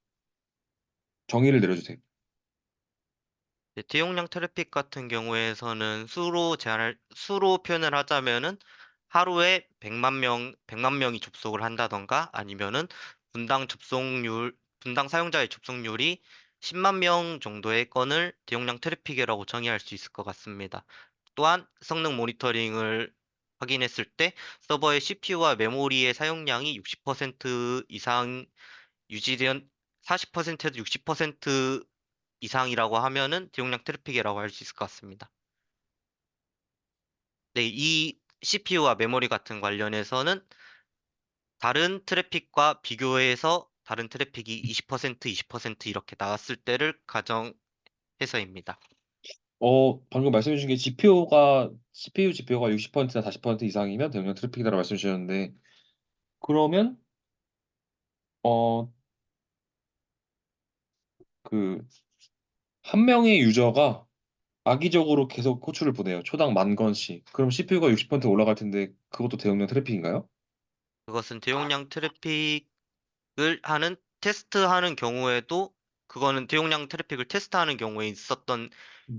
Speaker 1: 정의를 내려주세요.
Speaker 2: 네, 대용량 트래픽 같은 경우에서는 수로 표현을 하자면은 하루에 100만 명이 접속을 한다던가 아니면은 분당 사용자의 접속률이 10만 명 정도의 건을 대용량 트래픽이라고 정의할 수 있을 것 같습니다. 또한 성능 모니터링을 확인했을 때 서버의 CPU와 메모리의 사용량이 60% 이상 유지된 40%에서 60% 이상이라고 하면은 대용량 트래픽이라고 할 수 있을 것 같습니다. 네, 이 CPU와 메모리 같은 관련해서는 다른 트래픽이 20%, 20% 이렇게 나왔을 때를 가정해서입니다.
Speaker 1: 방금 말씀해 주신 게 CPU GPU가 60%나 40% 이상이면 대용량 트래픽이라고 말씀 주셨는데 그러면 어, 그 한 명의 유저가 악의적으로 계속 호출을 보내요. 초당 10,000건씩. 그럼 CPU가 60% 올라갈 텐데 그것도 대용량 트래픽인가요?
Speaker 2: 그것은 대용량 트래픽을 테스트하는 경우에도 그거는 대용량 트래픽을 테스트하는 경우에 있었던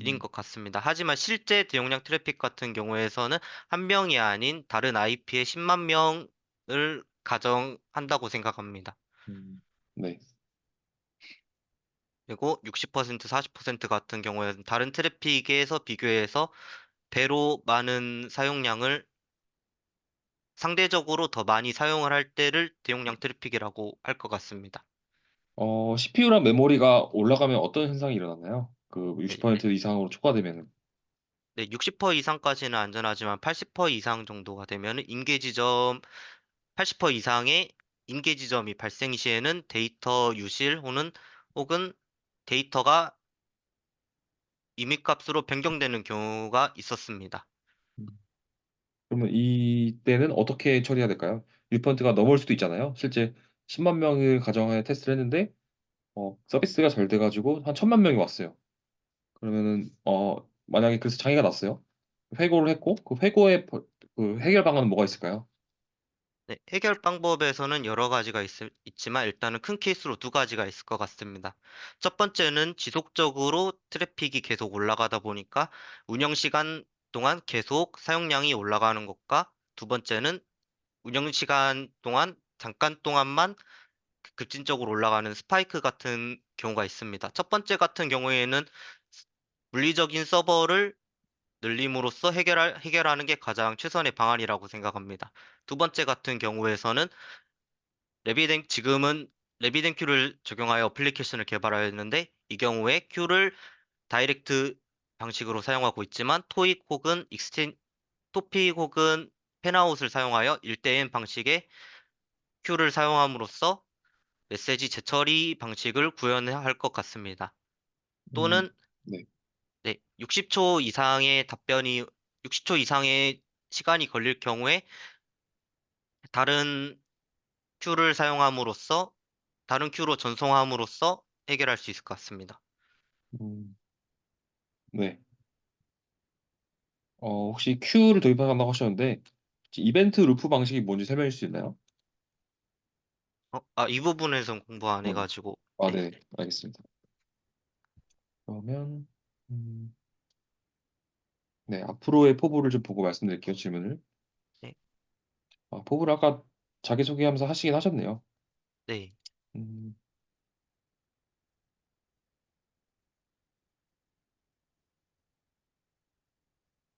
Speaker 2: 일인
Speaker 1: 음,
Speaker 2: 것 같습니다. 하지만 실제 대용량 트래픽 같은 경우에서는 한 명이 아닌 다른 IP의 10만 명을 가정한다고 생각합니다.
Speaker 1: 네.
Speaker 2: 그리고 60%, 40% 같은 경우에는 다른 트래픽에서 비교해서 배로 많은 사용량을 상대적으로 더 많이 사용을 할 때를 대용량 트래픽이라고 할 것 같습니다.
Speaker 1: CPU랑 메모리가 올라가면 어떤 현상이 일어나나요? 그
Speaker 2: 네,
Speaker 1: 60% 이상으로 초과되면.
Speaker 2: 네, 60% 이상까지는 안전하지만 80% 이상 정도가 되면 80% 이상의 인계 지점이 발생 시에는 데이터 유실 혹은 데이터가 임의값으로 변경되는 경우가 있었습니다.
Speaker 1: 그러면 이때는 어떻게 처리해야 될까요? 6%가 넘을 수도 있잖아요. 실제 10만 명을 가정하에 테스트를 했는데 서비스가 잘 돼가지고 한 1,000만 명이 왔어요. 그러면은 만약에 그래서 장애가 났어요. 회고를 했고 그 회고의 그 해결 방안은 뭐가 있을까요?
Speaker 2: 네, 해결 방법에서는 여러 가지가 있지만 일단은 큰 케이스로 두 가지가 있을 것 같습니다. 첫 번째는 지속적으로 트래픽이 계속 올라가다 보니까 운영 시간 동안 계속 사용량이 올라가는 것과 두 번째는 운영 시간 동안 잠깐 동안만 급진적으로 올라가는 스파이크 같은 경우가 있습니다. 첫 번째 같은 경우에는 물리적인 서버를 늘림으로써 해결하는 게 가장 최선의 방안이라고 생각합니다. 두 번째 같은 경우에서는 지금은 레비덴 큐를 적용하여 어플리케이션을 개발하였는데 이 경우에 큐를 다이렉트 방식으로 사용하고 있지만 토픽 혹은 펜아웃을 사용하여 1대1 방식의 큐를 사용함으로써 메시지 재처리 방식을 구현해야 할 것 같습니다.
Speaker 1: 음,
Speaker 2: 또는
Speaker 1: 네.
Speaker 2: 네, 60초 이상의 답변이 60초 이상의 시간이 걸릴 경우에 다른 큐를 사용함으로써 다른 큐로 전송함으로써 해결할 수 있을 것 같습니다.
Speaker 1: 음, 네. 혹시 큐를 도입한다고 하셨는데 혹시 이벤트 루프 방식이 뭔지 설명해 주실 수 있나요?
Speaker 2: 이 부분에선 공부 안
Speaker 1: 네.
Speaker 2: 해가지고
Speaker 1: 아,
Speaker 2: 네,
Speaker 1: 네. 알겠습니다. 그러면 음, 네, 앞으로의 포부를 좀 보고 말씀드릴게요, 질문을.
Speaker 2: 네,
Speaker 1: 포부를 아까 자기소개하면서 하시긴 하셨네요.
Speaker 2: 네.
Speaker 1: 음,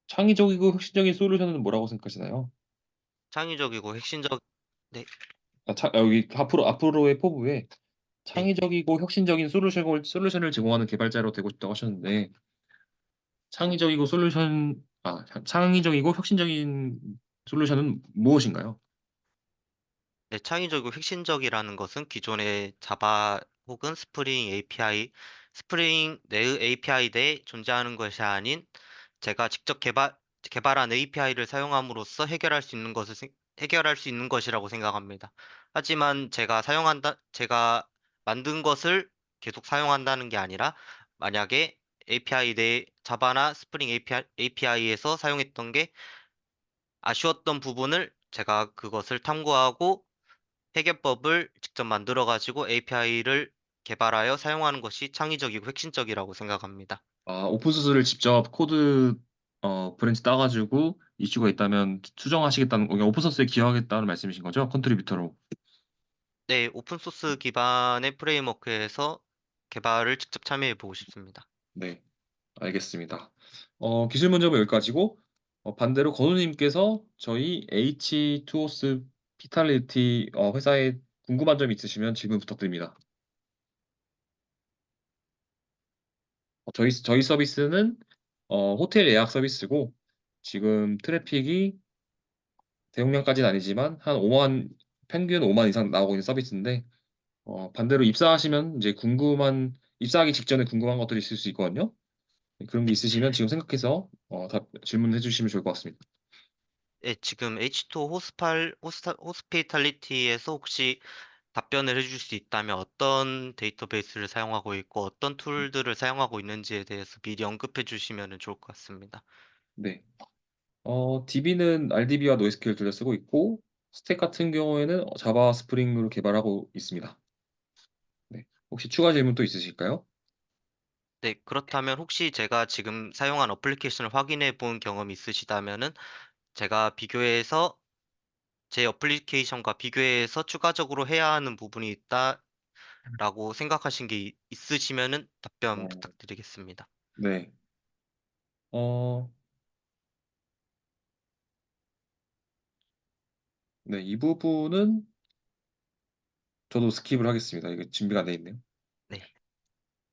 Speaker 1: 창의적이고 혁신적인 솔루션은 뭐라고 생각하시나요?
Speaker 2: 창의적이고 핵심적, 네,
Speaker 1: 여기 앞으로의 포부에
Speaker 2: 네.
Speaker 1: 창의적이고 혁신적인 솔루션을 제공하는 개발자로 되고 싶다고 하셨는데, 창의적이고 혁신적인 솔루션은 무엇인가요?
Speaker 2: 네, 창의적이고 혁신적이라는 것은 기존의 자바 혹은 스프링 API, 스프링 내의 API 내에 존재하는 것이 아닌 제가 직접 개발한 API를 사용함으로써 해결할 수 있는 것이라고 생각합니다. 하지만 제가 만든 것을 계속 사용한다는 게 아니라 만약에 API 내 자바나 스프링 API에서 사용했던 게 아쉬웠던 부분을 제가 그것을 탐구하고 해결법을 직접 만들어 가지고 API를 개발하여 사용하는 것이 창의적이고 혁신적이라고 생각합니다.
Speaker 1: 오픈소스를 직접 코드 브랜치 따가지고 이슈가 있다면 수정하시겠다는, 오픈소스에 기여하겠다는 말씀이신 거죠? 컨트리뷰터로.
Speaker 2: 네, 오픈소스 기반의 프레임워크에서 개발을 직접 참여해 보고 싶습니다.
Speaker 1: 네, 알겠습니다. 기술 문제는 여기까지고, 반대로 건우님께서 저희 H2OS 피탈리티 회사에 궁금한 점 있으시면 질문 부탁드립니다. 저희 서비스는 호텔 예약 서비스고, 지금 트래픽이 대용량까지는 아니지만 한 5만, 평균 5만 이상 나오고 있는 서비스인데, 반대로 입사하시면 이제 입사하기 직전에 궁금한 것들이 있을 수 있거든요. 그런 게 있으시면 지금 생각해서 질문해 주시면 좋을 것 같습니다.
Speaker 2: 네, 지금 H2O 호스피탈리티에서 혹시 답변을 해줄 수 있다면 어떤 데이터베이스를 사용하고 있고 어떤 툴들을 사용하고 있는지에 대해서 미리 언급해 주시면 좋을 것 같습니다.
Speaker 1: 네. DB는 RDB와 노에스큐엘 둘 다 쓰고 있고, 스택 같은 경우에는 자바 스프링으로 개발하고 있습니다. 네. 혹시 추가 질문 또 있으실까요?
Speaker 2: 네, 그렇다면 혹시 제가 지금 사용한 어플리케이션을 확인해 본 경험이 있으시다면은 제가 제 어플리케이션과 비교해서 추가적으로 해야 하는 부분이 있다라고 생각하신 게 있으시면은 답변
Speaker 1: 어,
Speaker 2: 부탁드리겠습니다.
Speaker 1: 네. 어, 네. 이 부분은 저도 스킵을 하겠습니다. 이게 준비가 안 돼 있네요.
Speaker 2: 네,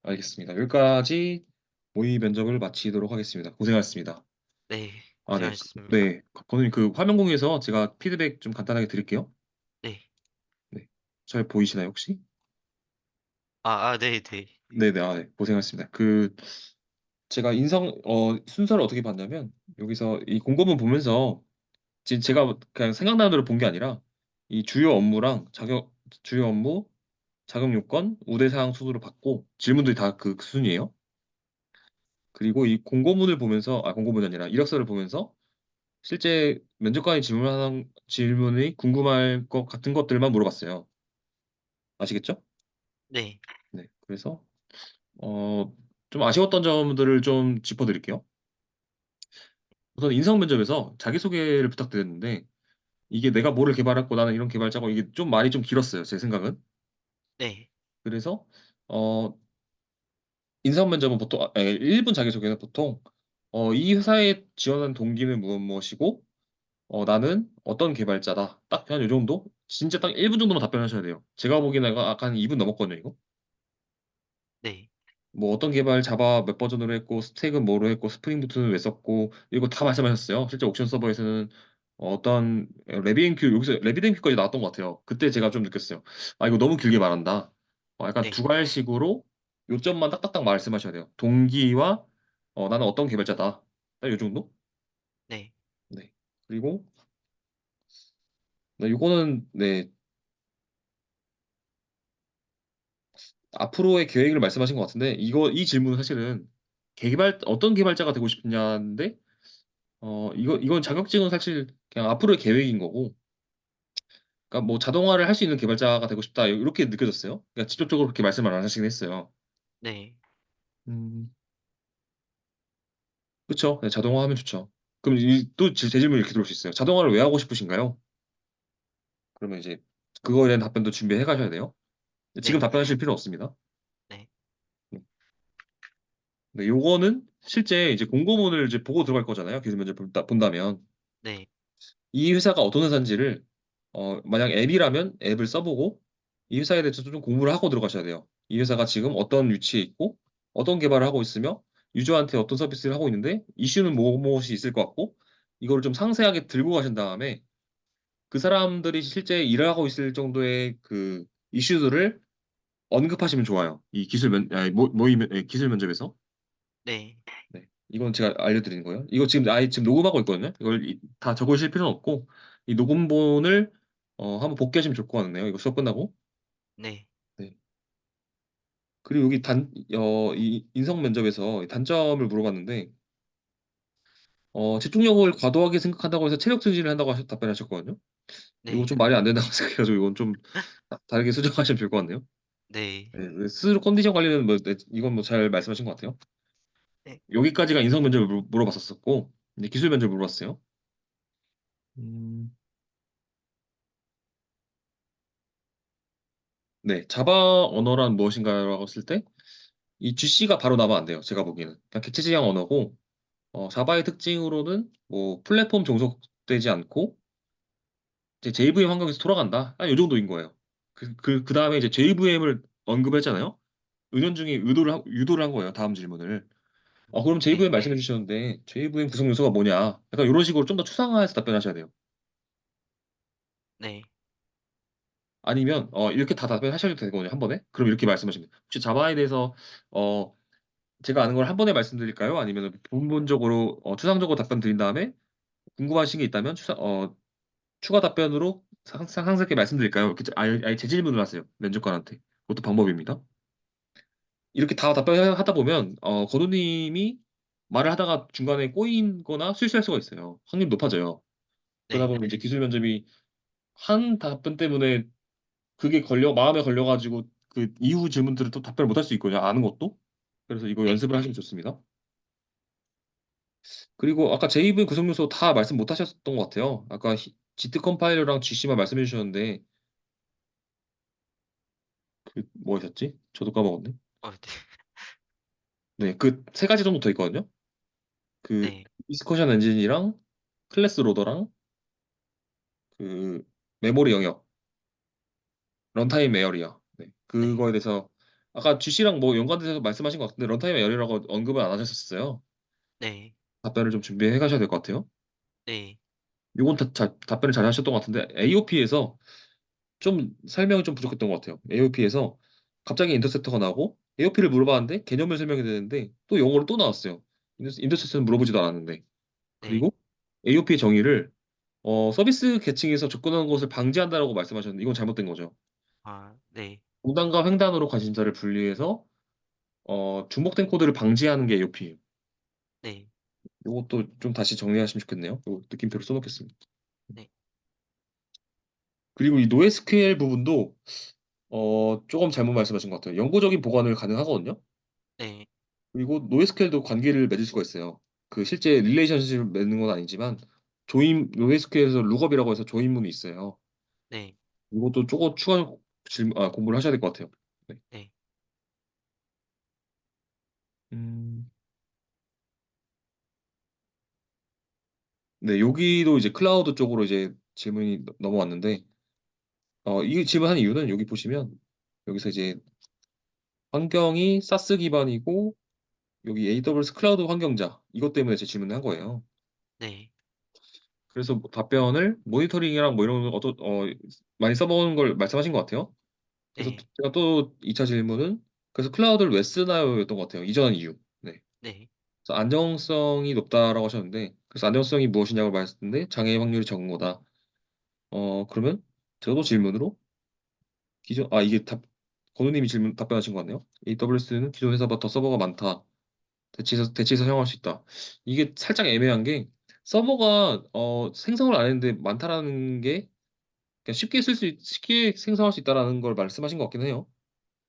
Speaker 1: 알겠습니다. 여기까지 모의 면접을 마치도록 하겠습니다. 고생하셨습니다.
Speaker 2: 네,
Speaker 1: 아, 네.
Speaker 2: 고생하셨습니다.
Speaker 1: 네. 건우님 그 화면 공유에서 제가 피드백 좀 간단하게 드릴게요.
Speaker 2: 네,
Speaker 1: 네. 잘 보이시나요, 혹시?
Speaker 2: 네, 네,
Speaker 1: 네네. 네. 고생하셨습니다. 제가 순서를 어떻게 봤냐면, 여기서 이 공고문 보면서, 지금 제가 그냥 생각나는 대로 본 게 아니라, 이 주요 업무, 자격 요건, 우대사항 순으로 봤고, 질문들이 다 그 수준이에요. 그리고 이 공고문이 아니라 이력서를 보면서, 실제 면접관이 질문하는 질문이 궁금할 것 같은 것들만 물어봤어요. 아시겠죠?
Speaker 2: 네,
Speaker 1: 네. 그래서, 어, 좀 아쉬웠던 점들을 좀 짚어드릴게요. 우선 인성 면접에서 자기소개를 부탁드렸는데, 이게 내가 뭐를 개발했고 나는 이런 개발자고 이게 좀 말이 좀 길었어요. 제 생각은.
Speaker 2: 네,
Speaker 1: 그래서 어 인사원 면접은 보통 1분 자기소개는 보통 이 회사에 지원한 동기는 무엇이고 나는 어떤 개발자다. 딱 한 요 정도? 진짜 딱 1분 정도만 답변하셔야 돼요. 제가 보기에는 아까 한 2분 넘었거든요, 이거.
Speaker 2: 네,
Speaker 1: 뭐 어떤 개발 자바 몇 버전으로 했고 스택은 뭐로 했고 스프링 부트는 왜 썼고 이거 다 말씀하셨어요. 실제 옥션 서버에서는 어떤 레비엔큐 여기서 레비엔큐까지 나왔던 것 같아요. 그때 제가 좀 느꼈어요. 아 이거 너무 길게 말한다. 약간
Speaker 2: 네,
Speaker 1: 두괄식으로 요점만 딱딱딱 말씀하셔야 돼요. 동기와 나는 어떤 개발자다. 딱 요 정도?
Speaker 2: 네,
Speaker 1: 네. 그리고 네, 요거는 네 앞으로의 계획을 말씀하신 것 같은데 이 질문은 사실은 어떤 개발자가 되고 싶냐인데 이건 자격증은 사실 그냥 앞으로의 계획인 거고 그러니까 뭐 자동화를 할 수 있는 개발자가 되고 싶다 이렇게 느껴졌어요. 그러니까 직접적으로 그렇게 말씀을 안 하시긴 했어요.
Speaker 2: 네,
Speaker 1: 음, 그렇죠. 네, 자동화하면 좋죠. 그럼 제 질문 이렇게 들어올 수 있어요. 자동화를 왜 하고 싶으신가요? 그러면 이제 그거에 대한 답변도 준비해 가셔야 돼요. 지금
Speaker 2: 네,
Speaker 1: 답변하실 필요 없습니다.
Speaker 2: 네,
Speaker 1: 네, 요거는 실제 이제 공고문을 이제 보고 들어갈 거잖아요. 기술 면접 본다면
Speaker 2: 네,
Speaker 1: 이 회사가 어떤 회사인지를 만약 앱이라면 앱을 써보고 이 회사에 대해서 좀 공부를 하고 들어가셔야 돼요. 이 회사가 지금 어떤 위치에 있고 어떤 개발을 하고 있으며 유저한테 어떤 서비스를 하고 있는데 이슈는 무엇이 있을 것 같고 이거를 좀 상세하게 들고 가신 다음에 그 사람들이 실제 일을 하고 있을 정도의 그 이슈들을 언급하시면 좋아요. 이 아니, 기술 면접에서.
Speaker 2: 네,
Speaker 1: 네. 이건 제가 알려드리는 거예요. 이거 지금 아예 지금 녹음하고 있거든요. 이걸 다 적으실 필요는 없고 이 녹음본을 한번 복귀하시면 좋을 것 같네요. 이거 수업 끝나고.
Speaker 2: 네,
Speaker 1: 네. 그리고 여기 이 인성 면접에서 단점을 물어봤는데 집중력을 과도하게 생각한다고 해서 체력 증진을 한다고 답변하셨거든요. 이거
Speaker 2: 네,
Speaker 1: 좀 말이 안 된다고 생각해가지고 이건 좀 다르게 수정하시면 좋을 것 같네요.
Speaker 2: 네,
Speaker 1: 네, 스스로 컨디션 관리는 뭐 이건 뭐 잘 말씀하신 것 같아요.
Speaker 2: 네.
Speaker 1: 여기까지가 인성 면접을 물어봤었고 이제 기술 면접을 물어봤어요. 음, 네, 자바 언어란 무엇인가라고 했을 때 이 GC가 바로 나면 안 돼요. 제가 보기에는 그냥 객체 지향 언어고 자바의 특징으로는 뭐 플랫폼 종속되지 않고 이제 JVM 환경에서 돌아간다. 이 정도인 거예요. 그 다음에 이제 JVM을 언급했잖아요. 은연중에 유도를 한 거예요. 다음 질문을. 그럼
Speaker 2: 네.
Speaker 1: JVM 말씀해 주셨는데 JVM 구성 요소가 뭐냐? 약간 이런 식으로 좀 더 추상화해서 답변하셔야 돼요.
Speaker 2: 네.
Speaker 1: 아니면 이렇게 다 답변하셔도 되거든요. 한 번에. 그럼 이렇게 말씀하시면 돼요. 혹시 자바에 대해서 어, 제가 아는 걸 한 번에 말씀드릴까요? 아니면 부분적으로 추상적으로 답변 드린 다음에 궁금하신 게 있다면 추가 답변으로 상세하게 말씀드릴까요? 이렇게 아예 재질문을 하세요. 면접관한테. 그것도 방법입니다. 이렇게 다 답변하다 보면 건우님이 말을 하다가 중간에 꼬이거나 실수할 수가 있어요. 확률이 높아져요. 그러다
Speaker 2: 네.
Speaker 1: 보면 이제 기술 면접이 한 답변 때문에 그게 마음에 걸려가지고 그 이후 질문들을 또 답변을 못 할 수 있거든요. 아는 것도. 그래서 이거
Speaker 2: 네.
Speaker 1: 연습을 하시면 좋습니다. 그리고 아까 JVM 구성 요소 다 말씀 못 하셨던 것 같아요. 아까 지트 컴파일러랑 GC만 말씀해 주셨는데 그 뭐였지? 저도 까먹었네.
Speaker 2: 네.
Speaker 1: 네, 그 세 가지 정도 더 있거든요. 그
Speaker 2: 네.
Speaker 1: 디스커션 엔진이랑 클래스 로더랑 그 메모리 영역, 런타임 에어리어. 네,
Speaker 2: 네.
Speaker 1: 그거에 대해서 아까 GC랑 뭐 연관돼서 말씀하신 것 같은데 런타임 에어리어라고 언급은 안 하셨었어요.
Speaker 2: 네.
Speaker 1: 답변을 좀 준비해 가셔야 될 것 같아요.
Speaker 2: 네.
Speaker 1: 요건 답변을 잘 하셨던 것 같은데 AOP에서 좀 설명이 좀 부족했던 것 같아요. AOP에서 갑자기 인터셉터가 나오고 AOP를 물어봤는데 개념을 설명해야 되는데 또 영어로 또 나왔어요. 인터셉터는 물어보지도 않았는데.
Speaker 2: 네.
Speaker 1: 그리고 AOP의 정의를 서비스 계층에서 접근하는 것을 방지한다라고 말씀하셨는데 이건 잘못된 거죠.
Speaker 2: 네.
Speaker 1: 공단과 횡단으로 관심사를 분리해서 중복된 코드를 방지하는 게 AOP예요.
Speaker 2: 네.
Speaker 1: 이것도 좀 다시 정리하시면 좋겠네요. 요 느낌표를 써놓겠습니다.
Speaker 2: 네.
Speaker 1: 그리고 이 NoSQL 부분도 조금 잘못 말씀하신 것 같아요. 영구적인 보관을 가능하거든요.
Speaker 2: 네.
Speaker 1: 그리고 NoSQL도 관계를 맺을 수가 있어요. 그 실제 릴레이션십을 맺는 건 아니지만 조인 NoSQL에서 룩업이라고 해서 조인문이 있어요.
Speaker 2: 네.
Speaker 1: 이것도 조금 추가 공부를 하셔야 될 것 같아요. 네.
Speaker 2: 네.
Speaker 1: 음, 네, 여기도 이제 클라우드 쪽으로 이제 질문이 넘어왔는데 이 질문한 이유는 여기 보시면 여기서 이제 환경이 사스 기반이고 여기 AWS 클라우드 환경자 이것 때문에 제 질문을 한 거예요.
Speaker 2: 네.
Speaker 1: 그래서 뭐 답변을 모니터링이랑 뭐 이런 거 많이 써먹은 걸 말씀하신 것 같아요. 그래서
Speaker 2: 네,
Speaker 1: 제가 또 2차 질문은 그래서 클라우드를 왜 쓰나요였던 것 같아요. 이전 이유. 네.
Speaker 2: 네,
Speaker 1: 그래서 안정성이 높다라고 하셨는데 그래서 안정성이 무엇이냐고 말했는데 장애 확률이 적은 거다. 그러면 저도 질문으로 이게 건우님이 질문 답변하신 것 같네요. AWS는 기존 회사보다 더 서버가 많다. 대체해서 사용할 수 있다. 이게 살짝 애매한 게 서버가 생성을 안 했는데 많다라는 게 그냥 쉽게 생성할 수 있다라는 걸 말씀하신 것 같긴 해요.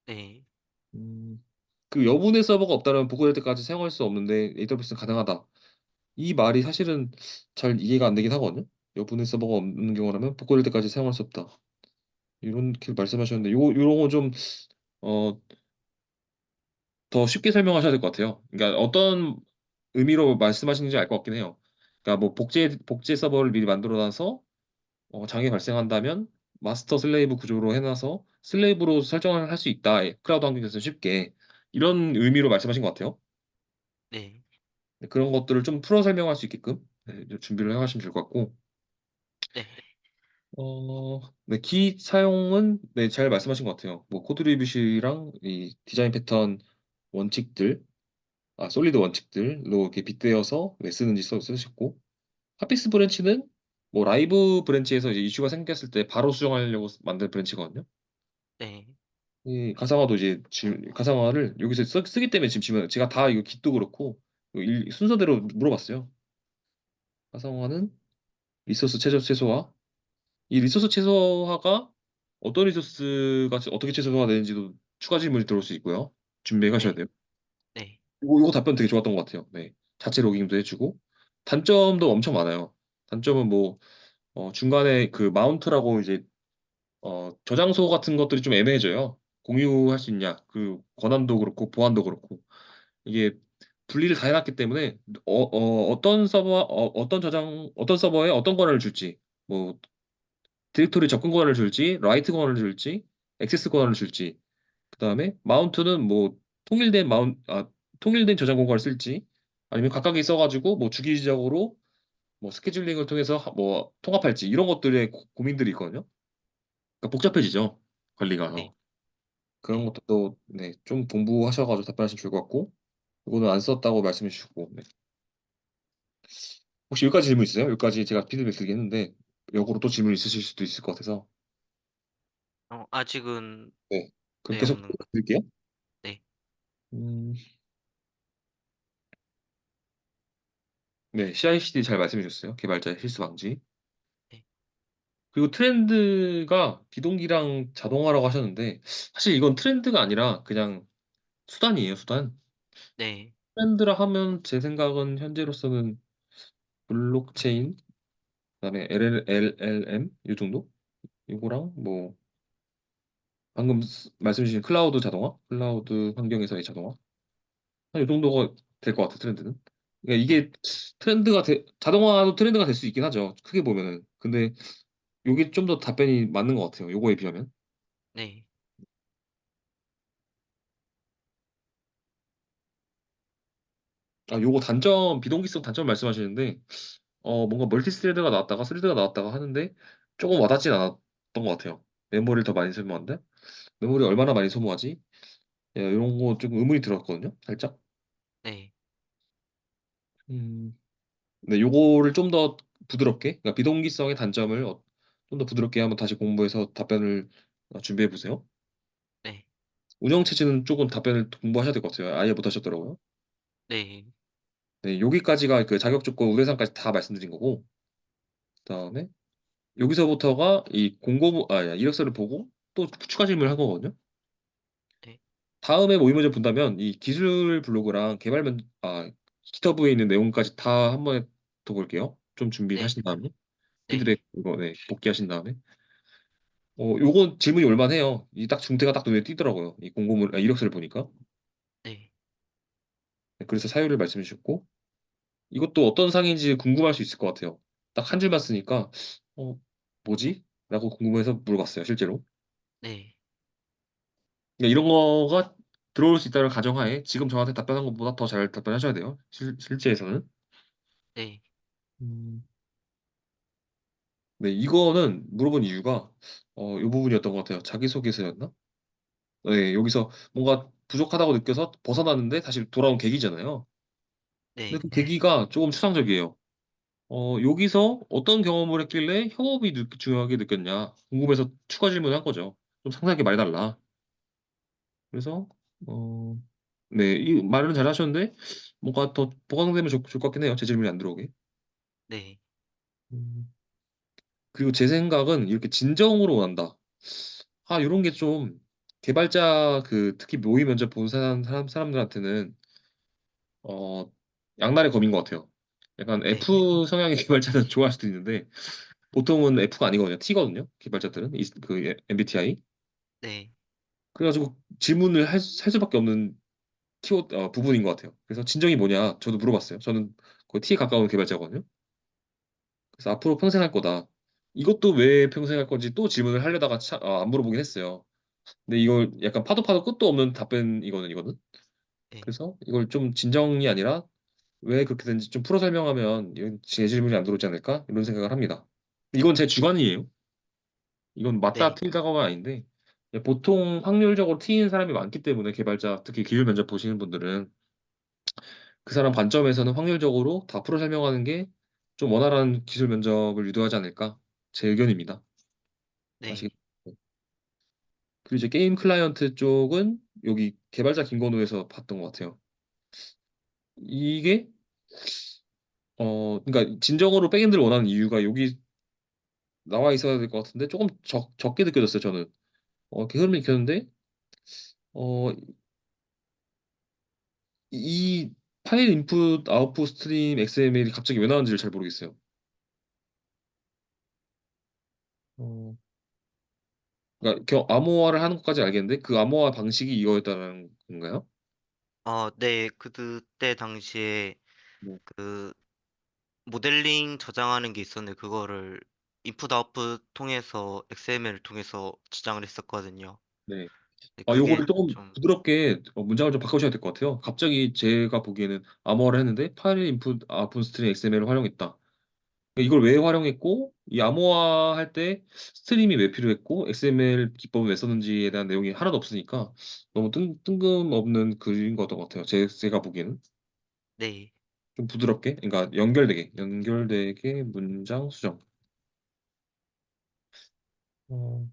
Speaker 2: 네,
Speaker 1: 음, 그 여분의 서버가 없다면 복구될 때까지 사용할 수 없는데 AWS는 가능하다. 이 말이 사실은 잘 이해가 안 되긴 하거든요. 여분의 서버가 없는 경우라면 복구될 때까지 사용할 수 없다. 이렇게 말씀하셨는데 요런 거좀 어, 더 쉽게 설명하셔야 될 것 같아요. 그러니까 어떤 의미로 말씀하시는지 알 것 같긴 해요. 그러니까 뭐 복제 서버를 미리 만들어놔서 장애 발생한다면 마스터 슬레이브 구조로 해놔서 슬레이브로 설정을 할 수 있다. 클라우드 환경에서 쉽게 이런 의미로 말씀하신 것 같아요.
Speaker 2: 네,
Speaker 1: 네, 그런 것들을 좀 풀어 설명할 수 있게끔 이제 준비를 해가시면 좋을 것 같고
Speaker 2: 네,
Speaker 1: 네, 키 사용은 네, 잘 말씀하신 것 같아요. 뭐 코드 리뷰시랑 이 디자인 패턴 원칙들, 솔리드 원칙들로 이렇게 빗대어서 왜 쓰는지 쓰셨고 핫픽스 브랜치는 뭐 라이브 브랜치에서 이제 이슈가 생겼을 때 바로 수정하려고 만든 브랜치거든요.
Speaker 2: 네,
Speaker 1: 이 가상화도 이제 지금 가상화를 여기서 쓰기 때문에 지금 질문 제가 다 이거 깃도 그렇고 이거 순서대로 물어봤어요. 가상화는 리소스 최소화. 이 리소스 최소화가 어떤 리소스가 어떻게 최소화가 되는지도 추가 질문이 들어올 수 있고요. 준비해 가셔야
Speaker 2: 네,
Speaker 1: 돼요.
Speaker 2: 네,
Speaker 1: 이거 답변 되게 좋았던 것 같아요. 네. 자체 로깅도 해주고 단점도 엄청 많아요. 단점은 뭐 중간에 그 마운트라고 이제 저장소 같은 것들이 좀 애매해져요. 공유할 수 있냐, 그 권한도 그렇고 보안도 그렇고 이게 분리를 다 해놨기 때문에 어떤 서버에 어떤 권한을 줄지, 뭐 디렉토리 접근 권한을 줄지, 라이트 권한을 줄지, 액세스 권한을 줄지, 그 다음에 마운트는 뭐 통일된 통일된 저장 공간을 쓸지, 아니면 각각이 써가지고 뭐 주기적으로 뭐 스케줄링을 통해서 뭐 통합할지 이런 것들의 고민들이 있거든요. 그러니까 복잡해지죠 관리가.
Speaker 2: 네,
Speaker 1: 그런
Speaker 2: 네.
Speaker 1: 것도 네, 좀 공부하셔가지고 답변하시면 좋을 것 같고 이거는 안 썼다고 말씀해 주셨고 네. 혹시 여기까지 질문 있으세요? 여기까지 제가 피드백 드리겠는데 역으로 또 질문 있으실 수도 있을 것 같아서
Speaker 2: 아직은
Speaker 1: 네. 그럼
Speaker 2: 네,
Speaker 1: 계속
Speaker 2: 없는 것.
Speaker 1: 드릴게요.
Speaker 2: 네,
Speaker 1: 음, 네, CI/CD 잘 말씀해 주셨어요. 개발자의 실수 방지.
Speaker 2: 네,
Speaker 1: 그리고 트렌드가 비동기랑 자동화라고 하셨는데 사실 이건 트렌드가 아니라 그냥 수단이에요, 수단.
Speaker 2: 네,
Speaker 1: 트렌드라 하면 제 생각은 현재로서는 블록체인, 그다음에 LLM 이 정도? 이거랑 뭐 방금 말씀 주신 클라우드 자동화, 클라우드 환경에서의 자동화 한 이 정도가 될 것 같아 트렌드는. 그러니까
Speaker 2: 네,
Speaker 1: 이게 자동화도 트렌드가 될 수 있긴 하죠. 크게 보면은. 근데 요게 좀 더 답변이 맞는 것 같아요. 요거에 비하면.
Speaker 2: 네,
Speaker 1: 요거 비동기성 단점 말씀하시는데 뭔가 멀티스레드가 나왔다가 스레드가 나왔다가 하는데 조금 와닿진 않았던 것 같아요. 메모리를 더 많이 소모한데 메모리 얼마나 많이 소모하지? 이런 거 좀 의문이 들었거든요. 살짝.
Speaker 2: 네,
Speaker 1: 음, 네, 요거를 좀 더 부드럽게, 그러니까 비동기성의 단점을 좀 더 부드럽게 한번 다시 공부해서 답변을 준비해 보세요.
Speaker 2: 네,
Speaker 1: 운영 체제는 조금 답변을 공부하셔야 될 것 같아요. 아예 못 하셨더라고요.
Speaker 2: 네,
Speaker 1: 네, 여기까지가 그 자격 조건 우대상까지 다 말씀드린 거고, 그다음에 여기서부터가 이 이력서를 보고 또 추가 질문을 한 거거든요.
Speaker 2: 네,
Speaker 1: 다음에 모의문제 본다면 이 기술 블로그랑 기터브에 있는 내용까지 다 한 번에 더 볼게요. 좀
Speaker 2: 네,
Speaker 1: 준비하신 다음에
Speaker 2: 네,
Speaker 1: 피드백 이거 네, 복귀하신 다음에. 요건 질문이 올만해요. 이 딱 중대가 딱 눈에 띄더라고요. 이력서를 보니까.
Speaker 2: 네,
Speaker 1: 네, 그래서 사유를 말씀해 주셨고, 이것도 어떤 상인지 궁금할 수 있을 것 같아요. 딱 한 줄만 쓰니까, 뭐지? 라고 궁금해서 물어봤어요, 실제로.
Speaker 2: 네,
Speaker 1: 그러니까 이런 거가 들어올 수 있다는 가정하에 지금 저한테 답변한 것보다 더 잘 답변하셔야 돼요. 실제에서는.
Speaker 2: 네.
Speaker 1: 음, 네, 이거는 물어본 이유가 이 부분이었던 것 같아요. 자기소개서였나? 네, 여기서 뭔가 부족하다고 느껴서 벗어났는데 다시 돌아온 계기잖아요. 근데
Speaker 2: 네,
Speaker 1: 그 계기가 조금 추상적이에요. 여기서 어떤 경험을 했길래 협업이 중요하게 느꼈냐 궁금해서 추가 질문을 한 거죠. 좀 상세하게 말해달라. 그래서 어, 네, 이 말은 잘 하셨는데 뭔가 더 보강되면 좋을 것 같긴 해요. 제 질문이 안 들어오게.
Speaker 2: 네,
Speaker 1: 음, 그리고 제 생각은 이렇게 진정으로 원한다. 이런 게 좀 개발자 그 특히 모의 면접 본 사람들한테는 어, 양날의 검인 것 같아요. 약간
Speaker 2: 네,
Speaker 1: F 성향의 개발자는 좋아할 수도 있는데 보통은 F가 아니거든요. T거든요. 개발자들은 그 MBTI.
Speaker 2: 네,
Speaker 1: 그래가지고 질문을 할 수밖에 없는 부분인 것 같아요. 그래서 진정이 뭐냐 저도 물어봤어요. 저는 거의 T에 가까운 개발자거든요. 그래서 앞으로 평생 할 거다. 이것도 왜 평생 할 건지 또 질문을 하려다가 안 물어보긴 했어요. 근데 이걸 약간 파도 파도 끝도 없는 답변이거든, 이거는.
Speaker 2: 네,
Speaker 1: 그래서 이걸 좀 진정이 아니라 왜 그렇게 된지 좀 풀어 설명하면 이건 제 질문이 안 들어오지 않을까? 이런 생각을 합니다. 이건 제 주관이에요. 이건 맞다
Speaker 2: 네,
Speaker 1: 틀리다가 아닌데 보통 확률적으로 T인 사람이 많기 때문에 개발자 특히 기술 면접 보시는 분들은 그 사람 관점에서는 확률적으로 다 풀어 설명하는 게 좀 원활한 기술 면접을 유도하지 않을까? 제 의견입니다.
Speaker 2: 네,
Speaker 1: 아시겠죠? 그리고 이제 게임 클라이언트 쪽은 여기 개발자 김건우에서 봤던 것 같아요. 이게 그러니까 진정으로 백엔드를 원하는 이유가 여기 나와 있어야 될 것 같은데 조금 적게 느껴졌어요, 저는. 이렇게 흐름이 익혔는데 어, 이 파일 인풋 아웃풋 스트림 XML이 갑자기 왜 나왔는지를 잘 모르겠어요. 어, 그러니까 암호화를 하는 것까지 알겠는데 그 암호화 방식이 이거였다는 건가요?
Speaker 2: 네, 그때 당시에
Speaker 1: 네.
Speaker 2: 그 모델링 저장하는 게 있었는데 그거를 인풋 아웃풋 통해서 XML을 통해서 저장을 했었거든요.
Speaker 1: 네.
Speaker 2: 네, 그게
Speaker 1: 요거를 조금
Speaker 2: 좀,
Speaker 1: 부드럽게 문장을 좀 바꾸셔야 될 것 같아요. 갑자기 제가 보기에는 암호화를 했는데 파일 인풋 아웃풋 스트림 XML을 활용했다. 이걸 왜 활용했고 이 암호화 할 때 스트림이 왜 필요했고 XML 기법을 왜 썼는지에 대한 내용이 하나도 없으니까 너무 뜬금없는 글인 것 같아요. 제가 보기에는
Speaker 2: 네,
Speaker 1: 좀 부드럽게, 그러니까 연결되게 문장 수정. 어,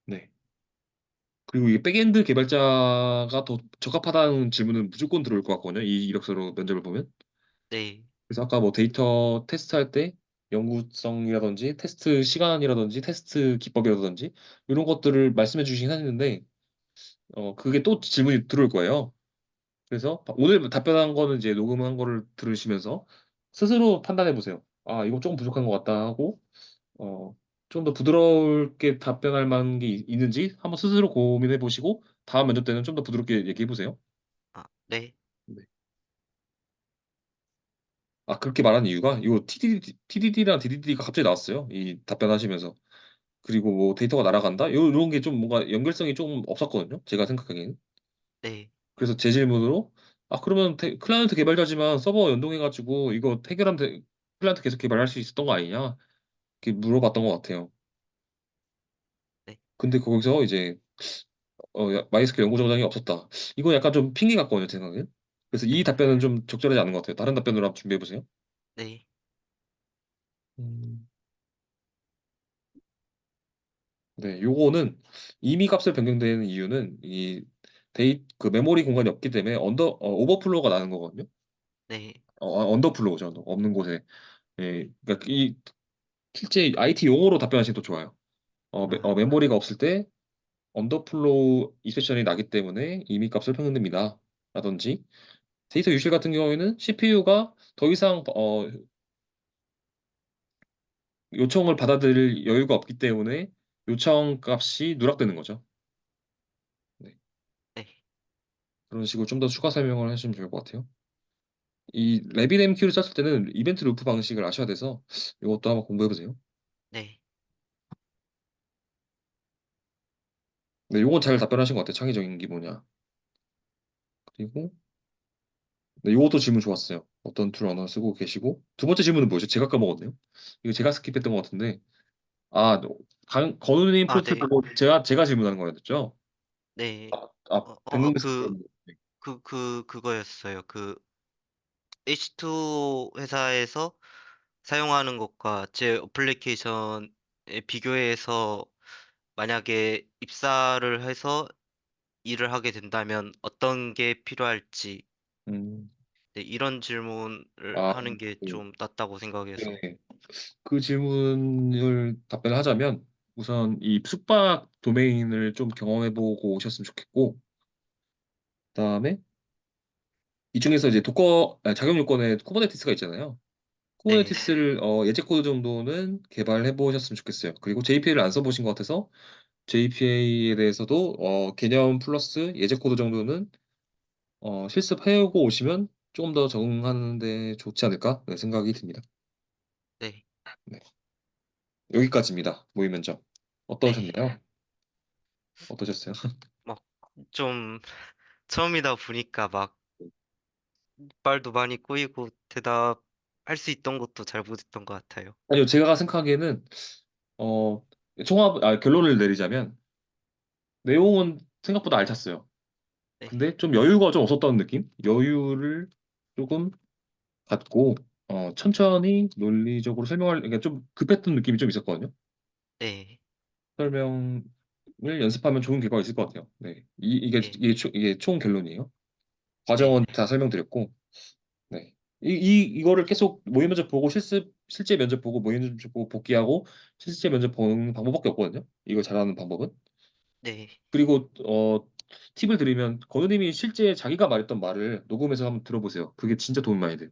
Speaker 1: 네. 그리고 이게 백엔드 개발자가 더 적합하다는 질문은 무조건 들어올 것 같거든요. 이 이력서로 면접을 보면.
Speaker 2: 네,
Speaker 1: 그래서 아까 뭐 데이터 테스트할 때 연구성이라든지 테스트 시간이라든지 테스트 기법이라든지 이런 것들을 말씀해 주시긴 하는데 그게 또 질문이 들어올 거예요. 그래서 오늘 답변한 거는 이제 녹음한 거를 들으시면서 스스로 판단해 보세요. 이거 조금 부족한 것 같다 하고 어, 좀 더 부드럽게 답변할 만한 게 있는지 한번 스스로 고민해 보시고 다음 면접 때는 좀 더 부드럽게 얘기해 보세요.
Speaker 2: 네,
Speaker 1: 네. 그렇게 말한 이유가 이거 TDD랑 DDD가 갑자기 나왔어요. 이 답변하시면서. 그리고 뭐 데이터가 날아간다? 이런 게 좀 뭔가 연결성이 좀 없었거든요. 제가 생각하기에는.
Speaker 2: 네,
Speaker 1: 그래서 제 질문으로 그러면 클라이언트 개발자지만 서버 연동해가지고 이거 해결하면 클라이언트 계속 개발할 수 있었던 거 아니냐? 이렇게 물어봤던 것 같아요.
Speaker 2: 네,
Speaker 1: 근데 거기서 이제 MySQL 연구 정당이 없었다. 이건 약간 좀 핑계 같거든요, 제 생각엔. 그래서 이
Speaker 2: 네,
Speaker 1: 답변은 좀 적절하지 않은 것 같아요. 다른 답변으로 한번 준비해 보세요.
Speaker 2: 네,
Speaker 1: 음, 네, 요거는 이미 값을 변경되는 이유는 그 메모리 공간이 없기 때문에 오버플로우가 나는 거거든요.
Speaker 2: 네,
Speaker 1: 언더플로우죠. 없는 곳에. 예, 그러니까 이 실제 IT 용어로 답변하시면 더 좋아요.
Speaker 2: 아,
Speaker 1: 메모리가 없을 때 언더플로우 익셉션이 나기 때문에 이미 값을 평균됩니다. 라든지 데이터 유실 같은 경우에는 CPU가 더 이상 요청을 받아들일 여유가 없기 때문에 요청 값이 누락되는 거죠. 네.
Speaker 2: 네,
Speaker 1: 그런 식으로 좀 더 추가 설명을 하시면 좋을 것 같아요. 이 RabbitMQ를 짰을 때는 이벤트 루프 방식을 아셔야 돼서 이것도 한번 공부해 보세요.
Speaker 2: 네,
Speaker 1: 네, 요건 잘 답변하신 것 같아요. 창의적인 게 뭐냐. 그리고 네, 요것도 질문 좋았어요. 어떤 툴 언어 쓰고 계시고 두 번째 질문은 뭐죠? 제가 까먹었네요. 이거 제가 스킵했던 것 같은데 건우님
Speaker 2: 아,
Speaker 1: 프로필
Speaker 2: 네,
Speaker 1: 보고 제가 질문하는 거였죠?
Speaker 2: 네.
Speaker 1: 백문스
Speaker 2: 그거였어요. 그 H2 회사에서 사용하는 것과 제 어플리케이션에 비교해서 만약에 입사를 해서 일을 하게 된다면 어떤 게 필요할지,
Speaker 1: 음,
Speaker 2: 네, 이런 질문을
Speaker 1: 아,
Speaker 2: 하는 게
Speaker 1: 네.
Speaker 2: 좀 낫다고 생각해서.
Speaker 1: 네. 그 질문을 답변을 하자면 우선 이 숙박 도메인을 좀 경험해보고 오셨으면 좋겠고 그다음에 이 중에서 이제 자격 요건에 쿠버네티스가 있잖아요.
Speaker 2: 네,
Speaker 1: 쿠버네티스를 예제 코드 정도는 개발해 보셨으면 좋겠어요. 그리고 JPA를 안 써보신 것 같아서 JPA에 대해서도 개념 플러스 예제 코드 정도는 실습해오고 오시면 조금 더 적응하는 데 좋지 않을까 네, 생각이 듭니다.
Speaker 2: 네,
Speaker 1: 네. 여기까지입니다. 모의 면접.
Speaker 2: 네.
Speaker 1: 어떠셨나요? 어떠셨어요?
Speaker 2: 막 좀 처음이다 보니까 막 말도 많이 꼬이고 대답할 수 있던 것도 잘 못했던 것 같아요.
Speaker 1: 아니요, 제가 생각하기에는 어, 결론을 내리자면 내용은 생각보다 알찼어요.
Speaker 2: 네,
Speaker 1: 근데 좀 여유가 좀 없었다는 느낌? 여유를 조금 갖고 천천히 논리적으로 그러니까 좀 급했던 느낌이 좀 있었거든요.
Speaker 2: 네,
Speaker 1: 설명을 연습하면 좋은 결과가 있을 것 같아요. 네.
Speaker 2: 네,
Speaker 1: 이게 총 결론이에요.
Speaker 2: 네,
Speaker 1: 과정은 다 설명드렸고, 네. 이거를 계속 모의 면접 보고 실제 면접 보고 모의 면접 보고 복귀하고 실제 면접 보는 방법밖에 없거든요. 이걸 잘하는 방법은.
Speaker 2: 네,
Speaker 1: 그리고 팁을 드리면 건우님이 실제 자기가 말했던 말을 녹음해서 한번 들어보세요. 그게 진짜 도움 많이 돼요.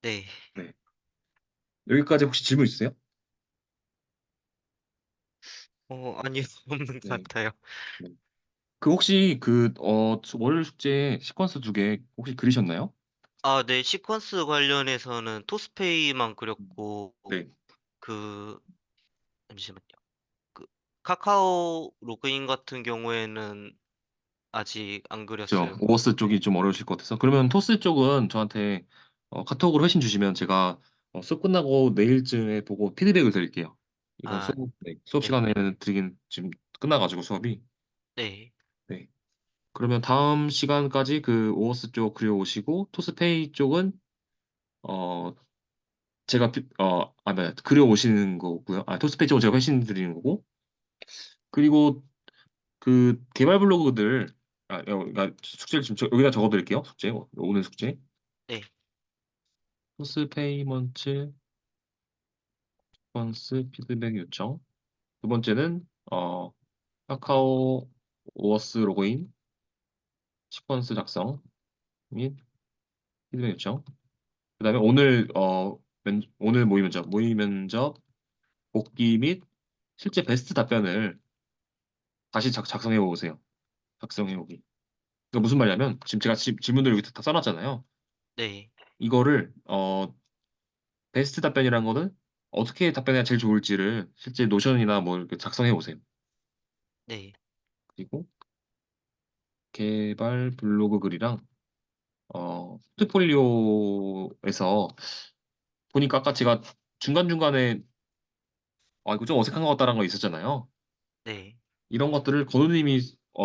Speaker 2: 네.
Speaker 1: 네. 여기까지 혹시 질문 있으세요?
Speaker 2: 아니요, 없는 것
Speaker 1: 네.
Speaker 2: 같아요.
Speaker 1: 네. 그 혹시 월요일 숙제 시퀀스 두 개 혹시 그리셨나요?
Speaker 2: 아, 네, 시퀀스 관련해서는 토스페이만 그렸고,
Speaker 1: 네.
Speaker 2: 그, 잠시만요. 그, 카카오 로그인 같은 경우에는 아직 안
Speaker 1: 저
Speaker 2: 그렸어요.
Speaker 1: 오어스 쪽이 좀 어려우실 것 같아서 그러면 토스 쪽은 저한테 카톡으로 회신 주시면 제가 수업 끝나고 내일쯤에 보고 피드백을 드릴게요. 이건
Speaker 2: 아,
Speaker 1: 수업
Speaker 2: 네,
Speaker 1: 시간에는 드리긴 지금 끝나가지고 수업이
Speaker 2: 네,
Speaker 1: 네. 그러면 다음 시간까지 그 오어스 쪽 그려오시고 토스페이 쪽은 어 뭐야 그려오시는 거고요. 토스페이 쪽은 제가 회신 드리는 거고 그리고 그 개발 블로그들 그러니까 숙제를 지금 여기다 적어드릴게요. 숙제 오늘 숙제
Speaker 2: 네,
Speaker 1: 토스 페이먼트 시퀀스 피드백 요청 두 번째는 카카오 오어스 로그인 시퀀스 작성 및 피드백 요청 그다음에 오늘 모의 면접 복귀 및 실제 베스트 답변을 다시 작성해 보세요. 작성해 보기. 그러니까 무슨 말이냐면 지금 제가 질문들 여기 다 써놨잖아요.
Speaker 2: 네,
Speaker 1: 이거를 베스트 답변이란 거는 어떻게 답변해야 제일 좋을지를 실제 노션이나 뭐 이렇게 작성해 보세요.
Speaker 2: 네,
Speaker 1: 그리고 개발 블로그 글이랑 포트폴리오에서 보니까 아까 제가 중간중간에 이거 좀 어색한 것 같다라는 거 있었잖아요.
Speaker 2: 네,
Speaker 1: 이런 것들을 건우님이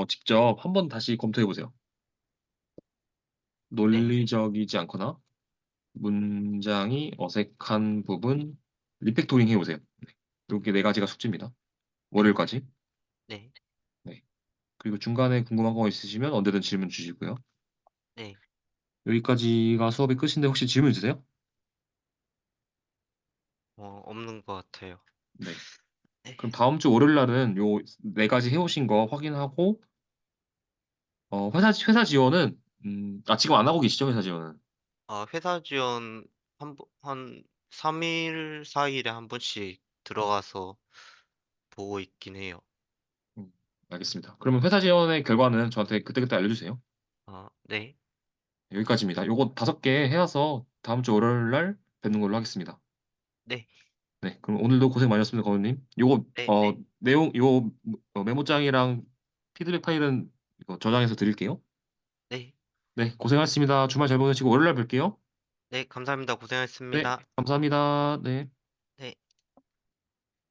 Speaker 1: 직접 한번 다시 검토해 보세요.
Speaker 2: 네,
Speaker 1: 논리적이지 않거나 문장이 어색한 부분 리팩토링 해보세요. 네. 이렇게 네 가지가 숙제입니다.
Speaker 2: 네,
Speaker 1: 월요일까지.
Speaker 2: 네,
Speaker 1: 네. 그리고 중간에 궁금한 거 있으시면 언제든 질문 주시고요.
Speaker 2: 네.
Speaker 1: 여기까지가 수업이 끝인데 혹시 질문 있으세요?
Speaker 2: 없는 것 같아요.
Speaker 1: 네.
Speaker 2: 네.
Speaker 1: 그럼 다음 주 월요일 날은 요 네 가지 해오신 거 확인하고 회사 지원은 지금 안 하고 계시죠 회사 지원은?
Speaker 2: 아, 회사 지원 한 3일, 4일에 한 번씩
Speaker 1: 음,
Speaker 2: 들어가서 보고 있긴 해요.
Speaker 1: 음, 알겠습니다. 그러면 회사 지원의 결과는 저한테 그때그때 알려주세요.
Speaker 2: 아, 네,
Speaker 1: 여기까지입니다. 요거 5개 해와서 다음 주 월요일 날 뵙는 걸로 하겠습니다.
Speaker 2: 네,
Speaker 1: 네, 그럼 오늘도 고생 많으셨습니다, 거우님. 요거
Speaker 2: 네,
Speaker 1: 메모장이랑 피드백 파일은 이거 저장해서 드릴게요.
Speaker 2: 네.
Speaker 1: 네, 고생하셨습니다. 주말 잘 보내시고 월요일 날 뵐게요.
Speaker 2: 네, 감사합니다.
Speaker 1: 네,
Speaker 2: 고생하셨습니다.
Speaker 1: 감사합니다. 네.